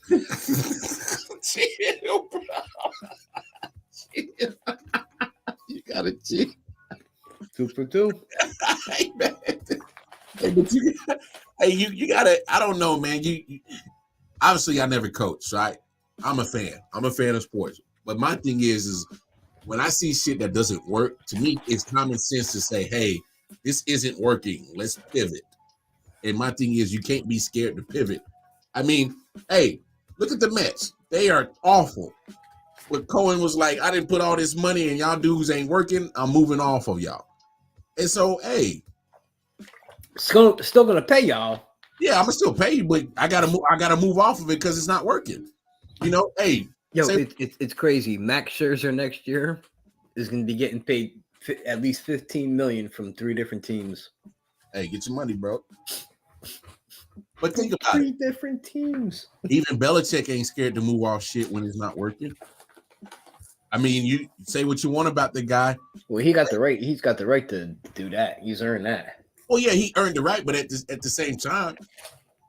Chill, bro. Chill. You gotta chill. 2 for 2. Hey, man. Hey, you gotta. I don't know, man. You obviously I never coached, right? I'm a fan. I'm a fan of sports. But my thing is when I see shit that doesn't work, to me, it's common sense to say, hey, this isn't working. Let's pivot. And my thing is, you can't be scared to pivot. I mean, hey, look at the Mets. They are awful. But Cohen was like, I didn't put all this money and y'all dudes ain't working. I'm moving off of y'all. And so, hey. Still gonna pay y'all. Yeah, I'm gonna still pay you, but I gotta move off of it because it's not working. You know, hey. Yo, it's crazy. Max Scherzer next year is gonna be getting paid at least $15 million from 3 different teams. Hey, get your money, bro. But think about 3 it. different teams. Even Belichick ain't scared to move off shit when it's not working. I mean, you say what you want about the guy. Well, he got the right. He's got the right to do that. He's earned that. Well, yeah, he earned the right, but at the same time,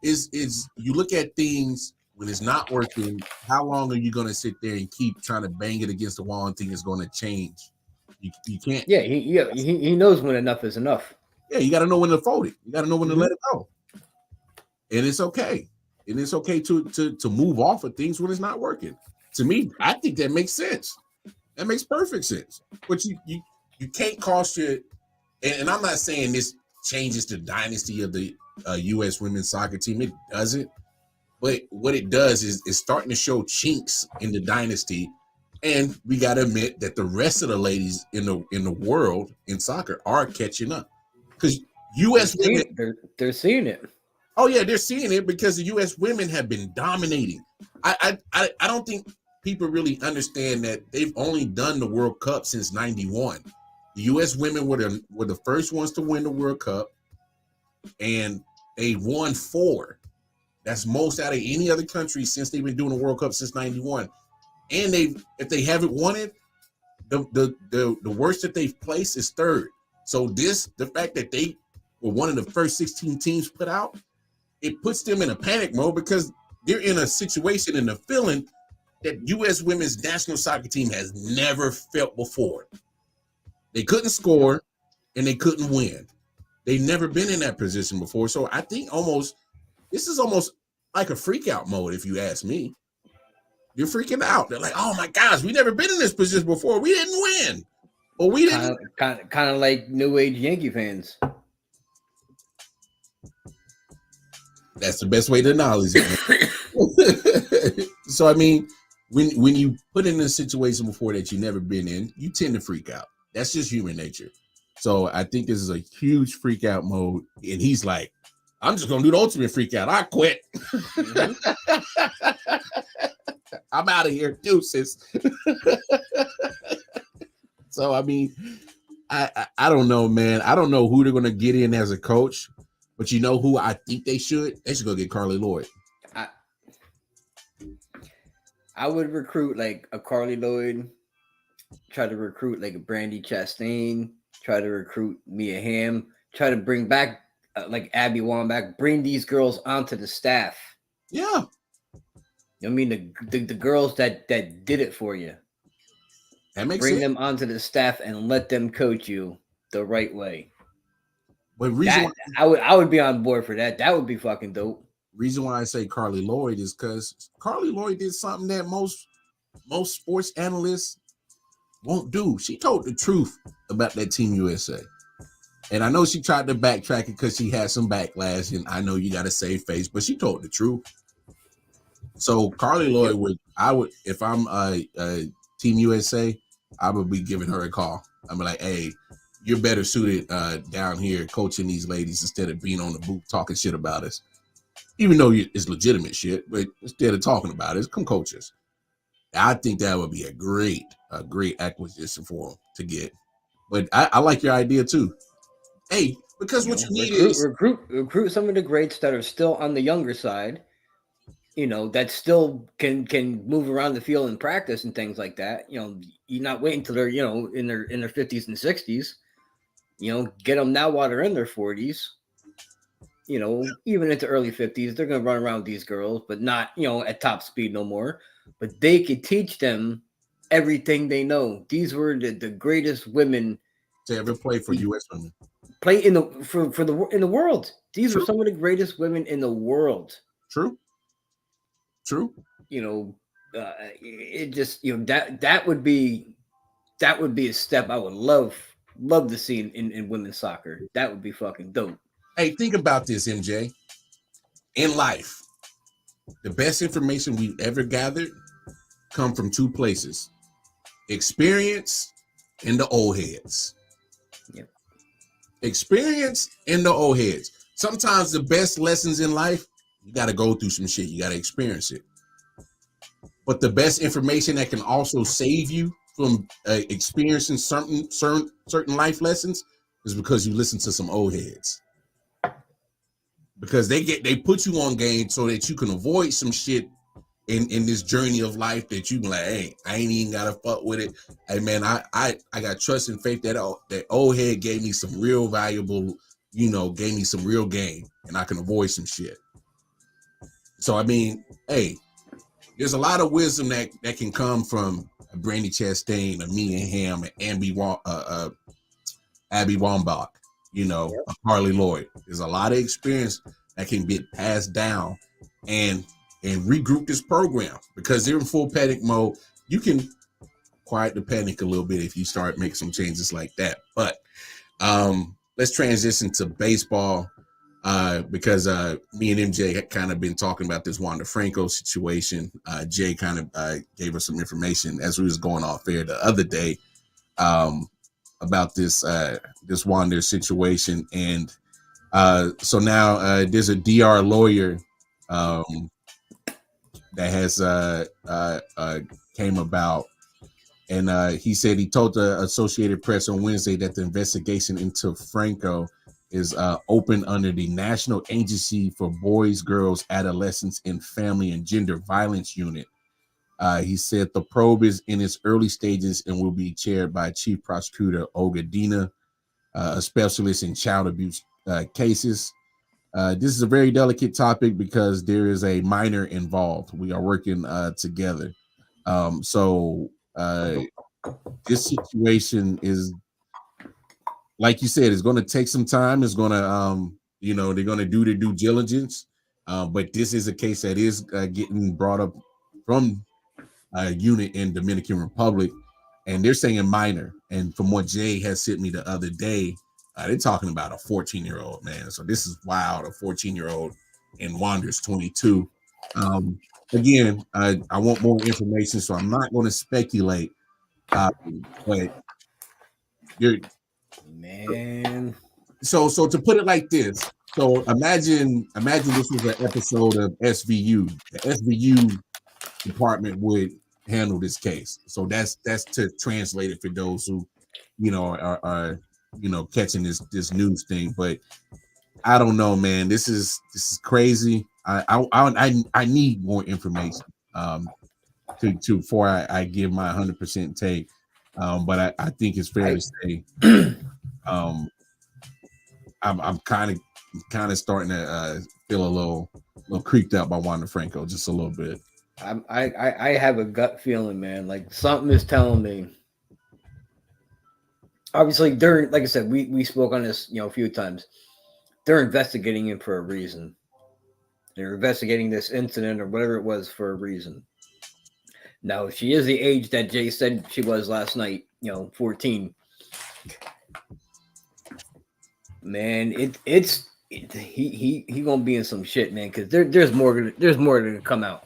is you look at things when it's not working. How long are you going to sit there and keep trying to bang it against the wall and think it's going to change? You can't. Yeah, he knows when enough is enough. Yeah, you got to know when to fold it. You got to know when to let it go. And it's okay. And it's okay to move off of things when it's not working. To me, I think that makes sense. That makes perfect sense. But you can't cost your. And I'm not saying this changes the dynasty of the U.S. women's soccer team. It doesn't. But what it does is it's starting to show chinks in the dynasty. And we got to admit that the rest of the ladies in the world in soccer are catching up. Because U.S. women. They're seeing it. Oh, yeah, they're seeing it because the U.S. women have been dominating. I don't think people really understand that they've only done the World Cup since 91. The U.S. women were the first ones to win the World Cup, and they won 4. That's most out of any other country since they've been doing the World Cup since 91. And if they haven't won it, the worst that they've placed is 3rd. So the fact that they were one of the first 16 teams put out, it puts them in a panic mode because they're in a situation and a feeling that U.S. women's national soccer team has never felt before. They couldn't score and they couldn't win. They've never been in that position before. So I think this is almost like a freak out mode, if you ask me. You're freaking out. They're like, oh my gosh, we never been in this position before. We didn't win. Or we didn't. Kind of like New Age Yankee fans. That's the best way to acknowledge it. So I mean, when you put in a situation before that you've never been in, you tend to freak out. That's just human nature. So I think this is a huge freak out mode. And he's like, I'm just gonna do the ultimate freak out. I quit. I'm out of here, deuces. So I mean, I don't know, man. I don't know who they're gonna get in as a coach. But you know who I think they should? They should go get Carly Lloyd. I would recruit like a Carly Lloyd, try to recruit like a Brandy Chastain, try to recruit Mia Hamm, try to bring back like Abby Wambach, bring these girls onto the staff. Yeah. I mean, the girls that did it for you. That makes bring sense. them onto the staff and let them coach you the right way. But I would be on board for that. That would be fucking dope. Reason why I say Carly Lloyd is because Carly Lloyd did something that most sports analysts won't do. She told the truth about that Team USA. And I know she tried to backtrack it because she had some backlash, and I know you got to save face, but she told the truth. So Carly Lloyd if I'm Team USA, I would be giving her a call. I'm like, hey, you're better suited down here coaching these ladies instead of being on the booth talking shit about us. Even though it's legitimate shit, but instead of talking about it, come coach us. I think that would be a great acquisition for them to get. But I like your idea too. Hey, because what you need is recruit some of the greats that are still on the younger side, that still can move around the field and practice and things like that. You're not waiting till they're in their 50s and 60s. Get them now while they're in their 40s. Even into early 50s, they're gonna run around with these girls, but not at top speed no more. But they could teach them everything they know. These were the greatest women to ever play for U.S. women. Play in the world. These are some of the greatest women in the world. True. It just that would be a step I would love to see in women's soccer. That would be fucking dope. Hey, think about this, MJ. In life, the best information we've ever gathered come from two places: experience and the old heads. Yep. Experience and the old heads. Sometimes the best lessons in life, you got to go through some shit. You got to experience it. But the best information that can also save you from experiencing certain life lessons is because you listen to some old heads. Because they put you on game so that you can avoid some shit in this journey of life that you be like, hey, I ain't even gotta fuck with it. Hey man, I got trust and faith that old head gave me some real valuable, gave me some real game, and I can avoid some shit. So I mean, hey, there's a lot of wisdom that can come from a Brandy Chastain, a Mia Hamm, and Abby Wambach, a Harley Lloyd. There's a lot of experience that can get passed down and regroup this program, because they're in full panic mode. You can quiet the panic a little bit if you start making some changes like that. But let's transition to baseball, because me and MJ had kind of been talking about this Wander Franco situation. Jay kind of gave us some information as we was going off air the other day about this Wander situation. And so now there's a DR lawyer that has came about, and he said he told the Associated Press on Wednesday that the investigation into Franco is open under the National Agency for Boys, Girls, Adolescents, and Family and Gender Violence Unit. He said the probe is in its early stages and will be chaired by Chief Prosecutor Olga Dina, a specialist in child abuse cases. This is a very delicate topic because there is a minor involved. We are working together. So this situation is, like you said, it's going to take some time. It's going to, they're going to do their due diligence. But this is a case that is getting brought up from a unit in Dominican Republic, and they're saying minor. And from what Jay has sent me the other day, they're talking about a 14-year-old, man. So this is wild, a 14-year-old, and Wander's 22. Again, I want more information, so I'm not going to speculate. But you're, man. So to put it like this, so imagine this was an episode of SVU. The SVU department would handle this case. So that's to translate it for those who, are catching this news thing. But I don't know, man. This is crazy. I need more information to before I give my 100% take. But I think it's fair to say I'm kind of starting to feel a little creeped out by Wander Franco, just a little bit. I have a gut feeling, man. Like something is telling me. Obviously, like I said, we spoke on this, a few times. They're investigating him for a reason. They're investigating this incident or whatever it was for a reason. Now, if she is the age that Jay said she was last night, 14. Man, he gonna be in some shit, man. Because there's more gonna come out.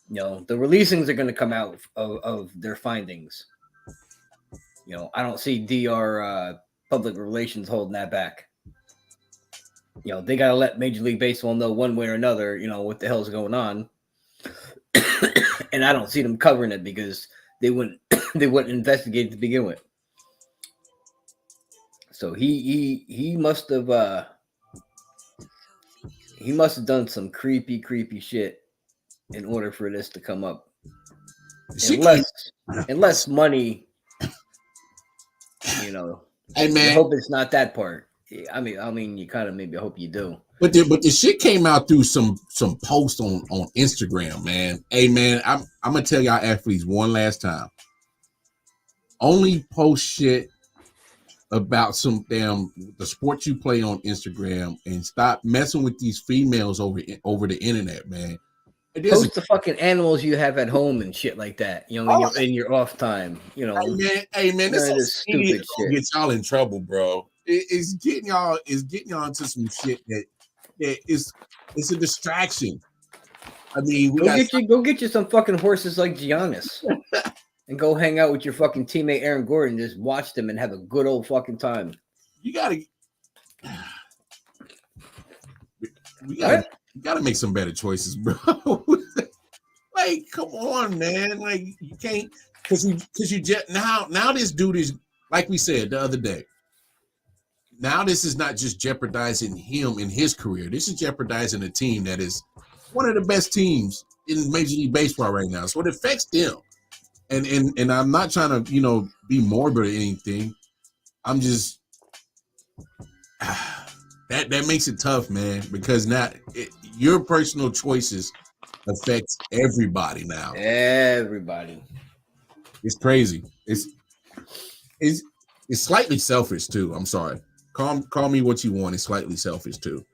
You know, the releasings are gonna come out of their findings. You know, I don't see DR public relations holding that back. You know, they gotta let Major League Baseball know one way or another. You know what the hell's going on, and I don't see them covering it because they wouldn't investigate to begin with. So he must have done some creepy shit in order for this to come up. Unless money, you know. Hey man, I hope it's not that part. I mean, you kind of maybe hope you do. But the shit came out through some posts on Instagram, man. Hey man, I'm gonna tell y'all athletes one last time. Only post shit about the sport you play on Instagram and stop messing with these females over the internet, man. Post the fucking animals you have at home and shit like that, you know, in your off time, you know. Hey man, this is stupid shit. Get y'all in trouble, bro. It's getting y'all into some shit that it's a distraction. I mean, go get you some fucking horses like Giannis. And go hang out with your fucking teammate Aaron Gordon. Just watch them and have a good old fucking time. You gotta make some better choices, bro. Like, come on, man. Like, you can't because you just now this dude is, like we said the other day. Now this is not just jeopardizing him in his career. This is jeopardizing a team that is one of the best teams in Major League Baseball right now. So it affects them. And I'm not trying to, you know, be morbid or anything. I'm just that makes it tough, man, because now your personal choices affect everybody now. Everybody. It's crazy. It's slightly selfish too. I'm sorry. Call me what you want. It's slightly selfish too.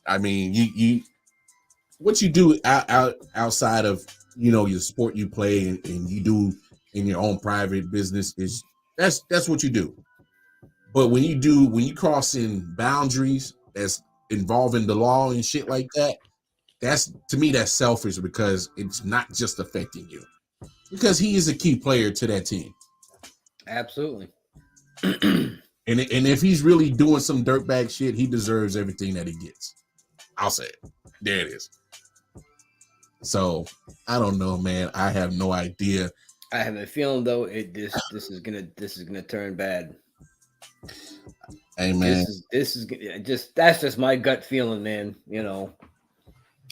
I mean, you what you do outside of, you know, your sport you play and you do in your own private business is that's what you do. But when you cross in boundaries that's involving the law and shit like that, to me that's selfish because it's not just affecting you. Because he is a key player to that team. Absolutely. And if he's really doing some dirtbag shit, he deserves everything that he gets. I'll say it. There it is. So I don't know, man. I have no idea. I have a feeling though this is gonna turn bad. Hey man, this is that's just my gut feeling, man. You know,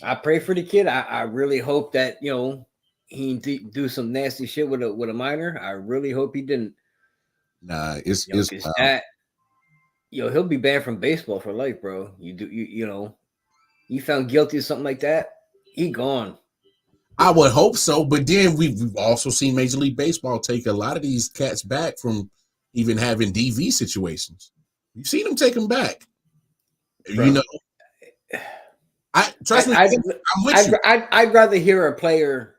I pray for the kid. I really hope that, you know, he do some nasty shit with a minor. I really hope he didn't. Nah, he'll be banned from baseball for life, bro. You know, you found guilty of something like that, he gone. I would hope so, but then we've also seen Major League Baseball take a lot of these cats back from even having DV situations. You've seen them take them back. Bro. You know, trust me. I'm with you. I'd rather hear a player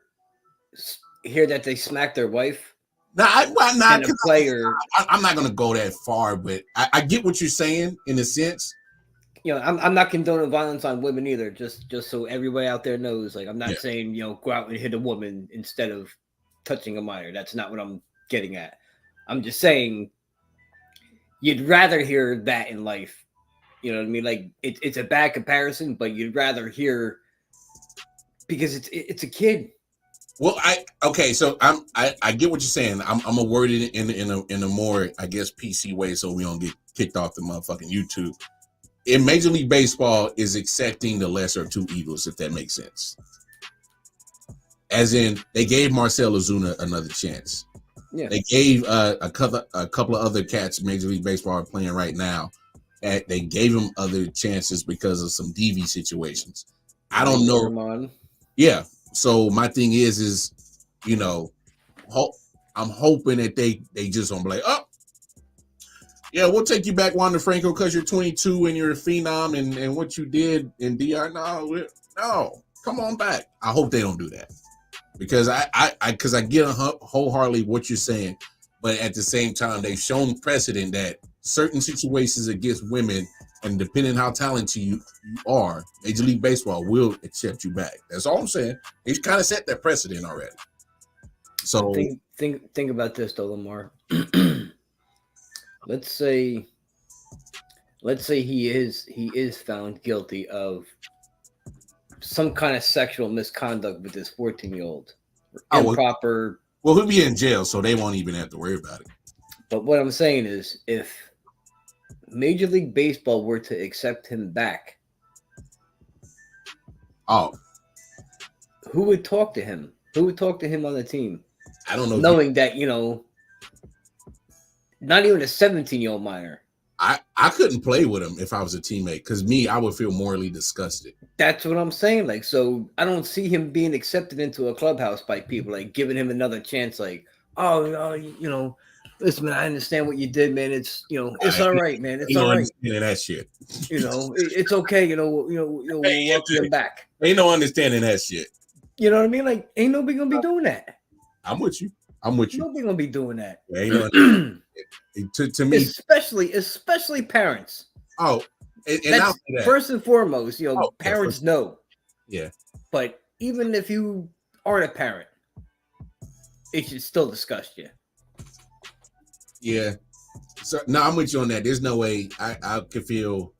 hear that they smacked their wife. I'm not going to go that far, but I get what you're saying in a sense. You know, I'm not condoning violence on women either. Just so everybody out there knows, like, I'm not saying, you know, go out and hit a woman instead of touching a minor. That's not what I'm getting at. I'm just saying you'd rather hear that in life. You know what I mean? Like, it's a bad comparison, but you'd rather hear because it's a kid. Well, so I get what you're saying. I'm gonna word it in a more, I guess, PC way so we don't get kicked off the motherfucking YouTube. In Major League Baseball is accepting the lesser of two evils, if that makes sense. As in, they gave Marcell Ozuna another chance. Yeah. They gave a couple of other cats Major League Baseball are playing right now. They gave them other chances because of some DV situations. I don't know. Yeah. So my thing is, you know, I'm hoping that they just don't be like, oh, yeah, we'll take you back, Wander Franco, because you're 22 and you're a phenom and what you did in DR. No, come on back. I hope they don't do that because I get wholeheartedly what you're saying, but at the same time, they've shown precedent that certain situations against women, and depending how talented you are, Major League Baseball will accept you back. That's all I'm saying. He's kind of set that precedent already. So think about this though, Lamar. Let's say he is found guilty of some kind of sexual misconduct with this 14-year-old. Improper. Well, he'll be in jail, so they won't even have to worry about it. But what I'm saying is, if Major League Baseball were to accept him back, who would talk to him? Who would talk to him on the team? I don't know. Knowing that, not even a 17-year-old minor. I couldn't play with him if I was a teammate, because I would feel morally disgusted. That's what I'm saying. Like, so I don't see him being accepted into a clubhouse by people, like giving him another chance. Like, listen, man, I understand what you did, man. It's it's all right, man. It's all right. Understanding that shit. It's okay. We'll welcome him back. Ain't no understanding that shit. You know what I mean? Like, ain't nobody gonna be doing that. I'm with you. Nobody gonna be doing that. Yeah, ain't no to me, especially parents. And that's first and foremost. Parents know. Yeah. But even if you aren't a parent, it should still disgust you. Yeah. So no, I'm with you on that. There's no way I could feel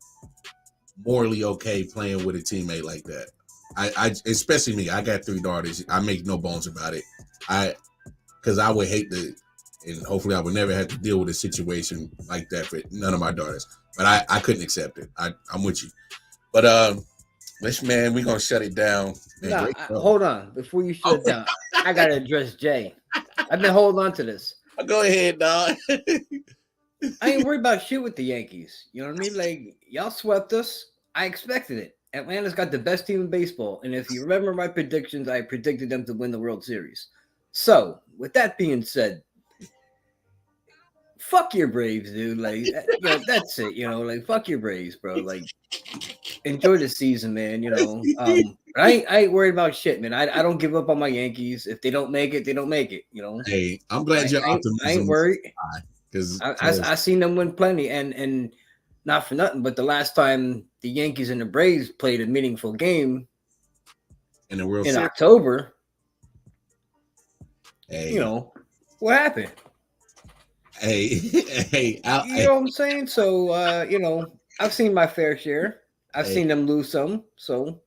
morally okay playing with a teammate like that. I especially me. I got 3 daughters. I make no bones about it. Because I would hate to, and hopefully I would never have to deal with a situation like that for none of my daughters. But I couldn't accept it. I'm with you. But we're gonna shut it down. Man, hold on. Before you shut it down, I gotta address Jay. I've been holding on to this. Go ahead, dog. I ain't worried about shit with the Yankees. You know what I mean? Like, y'all swept us. I expected it. Atlanta's got the best team in baseball. And if you remember my predictions, I predicted them to win the World Series. So, with that being said, fuck your Braves, dude. Like, that's it. Like, fuck your Braves, bro. Like, enjoy the season, man. I ain't worried about shit, man. I don't give up on my Yankees. If they don't make it, they don't make it. Hey, I'm glad you're optimistic. I ain't worried. Because I seen them win plenty, and not for nothing, but the last time the Yankees and the Braves played a meaningful game in the World in Series. October. Hey. What happened? Hey, you know what I'm saying? So, I've seen my fair share. I've seen them lose some. So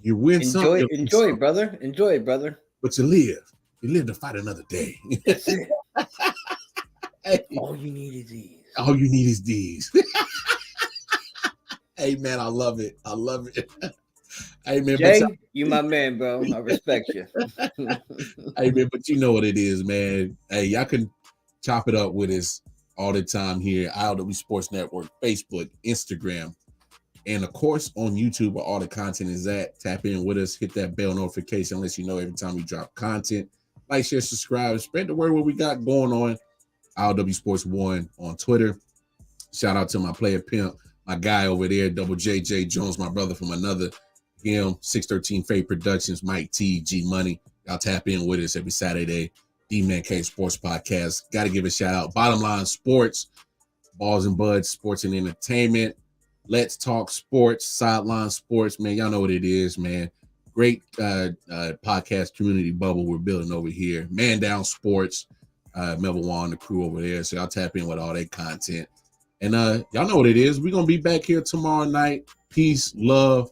you win some. Enjoy it, brother. Enjoy it, brother. But you live. You live to fight another day. That's it. All you need is these. All you need is these. Hey, man, I love it. I love it. Hey, man, Jay, you my man, bro. I respect you. Hey, man, but you know what it is, man. Hey, y'all can chop it up with us all the time here. I.O.W Sports Network, Facebook, Instagram, and of course on YouTube where all the content is at. Tap in with us, hit that bell notification, let you know every time we drop content. Like, share, subscribe, spread the word what we got going on. I.O.W Sports 1 on Twitter. Shout out to my player pimp, my guy over there, Double JJ Jones, my brother from another. Him, 613 Fade Productions, Mike T, G Money. Y'all tap in with us every Saturday. D-Man K Sports Podcast. Got to give a shout out. Bottom Line Sports, Balls and Buds, Sports and Entertainment. Let's Talk Sports, Sideline Sports. Man, y'all know what it is, man. Great podcast community bubble we're building over here. Man Down Sports, Melvin Wall and the crew over there. So y'all tap in with all that content. And y'all know what it is. We're going to be back here tomorrow night. Peace, love.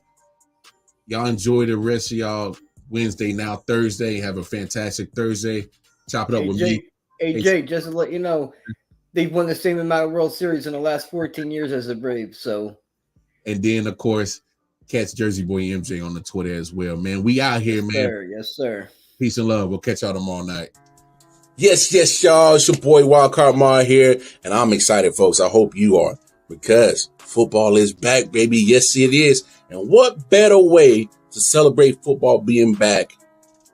Y'all enjoy the rest of y'all Wednesday, now Thursday. Have a fantastic Thursday. Chop it up with me. Hey, Jay, just to let you know, they've won the same amount of World Series in the last 14 years as the Braves. So, and then, of course, catch JerzeyBoy MJ on the Twitter as well, man. We out here, man. Sir. Yes, sir. Peace and love. We'll catch y'all tomorrow night. Yes, y'all. It's your boy Wildcard Mar here, and I'm excited, folks. I hope you are, because football is back, baby. Yes, it is. And what better way to celebrate football being back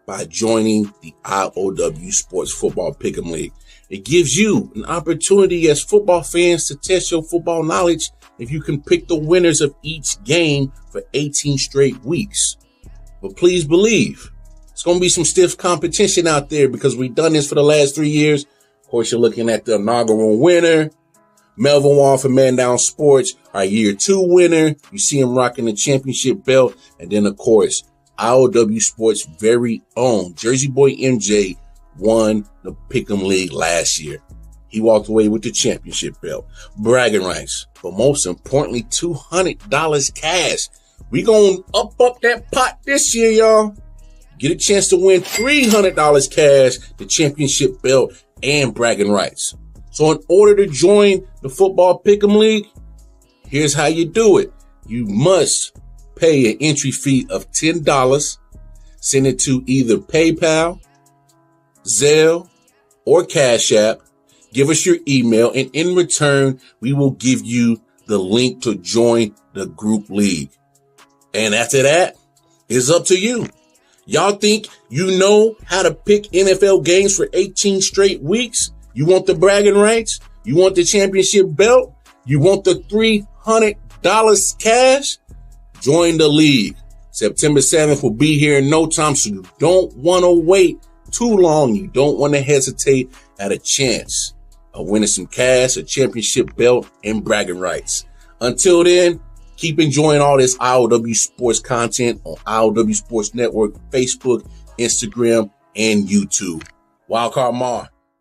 by joining the I.O.W Sports Football Pick'em League. It gives you an opportunity as football fans to test your football knowledge if you can pick the winners of each game for 18 straight weeks. But please believe, it's going to be some stiff competition out there because we've done this for the last 3 years. Of course, you're looking at the inaugural winner, Melvin Wong from Man Down Sports, our year 2 winner. You see him rocking the championship belt. And then, of course, I.O.W. Sports' very own JerzeyBoy MJ won the Pick'em League last year. He walked away with the championship belt, bragging rights, but most importantly, $200 cash. We gonna up that pot this year, y'all. Get a chance to win $300 cash, the championship belt, and bragging rights. So in order to join the Football Pick'em League, here's how you do it. You must pay an entry fee of $10. Send it to either PayPal, Zelle, or Cash App. Give us your email, and in return, we will give you the link to join the group league. And after that, it's up to you. Y'all think you know how to pick NFL games for 18 straight weeks? You want the bragging rights? You want the championship belt? You want the $300 cash? Join the league. September 7th will be here in no time, so you don't want to wait too long. You don't want to hesitate at a chance of winning some cash, a championship belt, and bragging rights. Until then, keep enjoying all this I.O.W. Sports content on I.O.W. Sports Network, Facebook, Instagram, and YouTube. Wildcard Mar.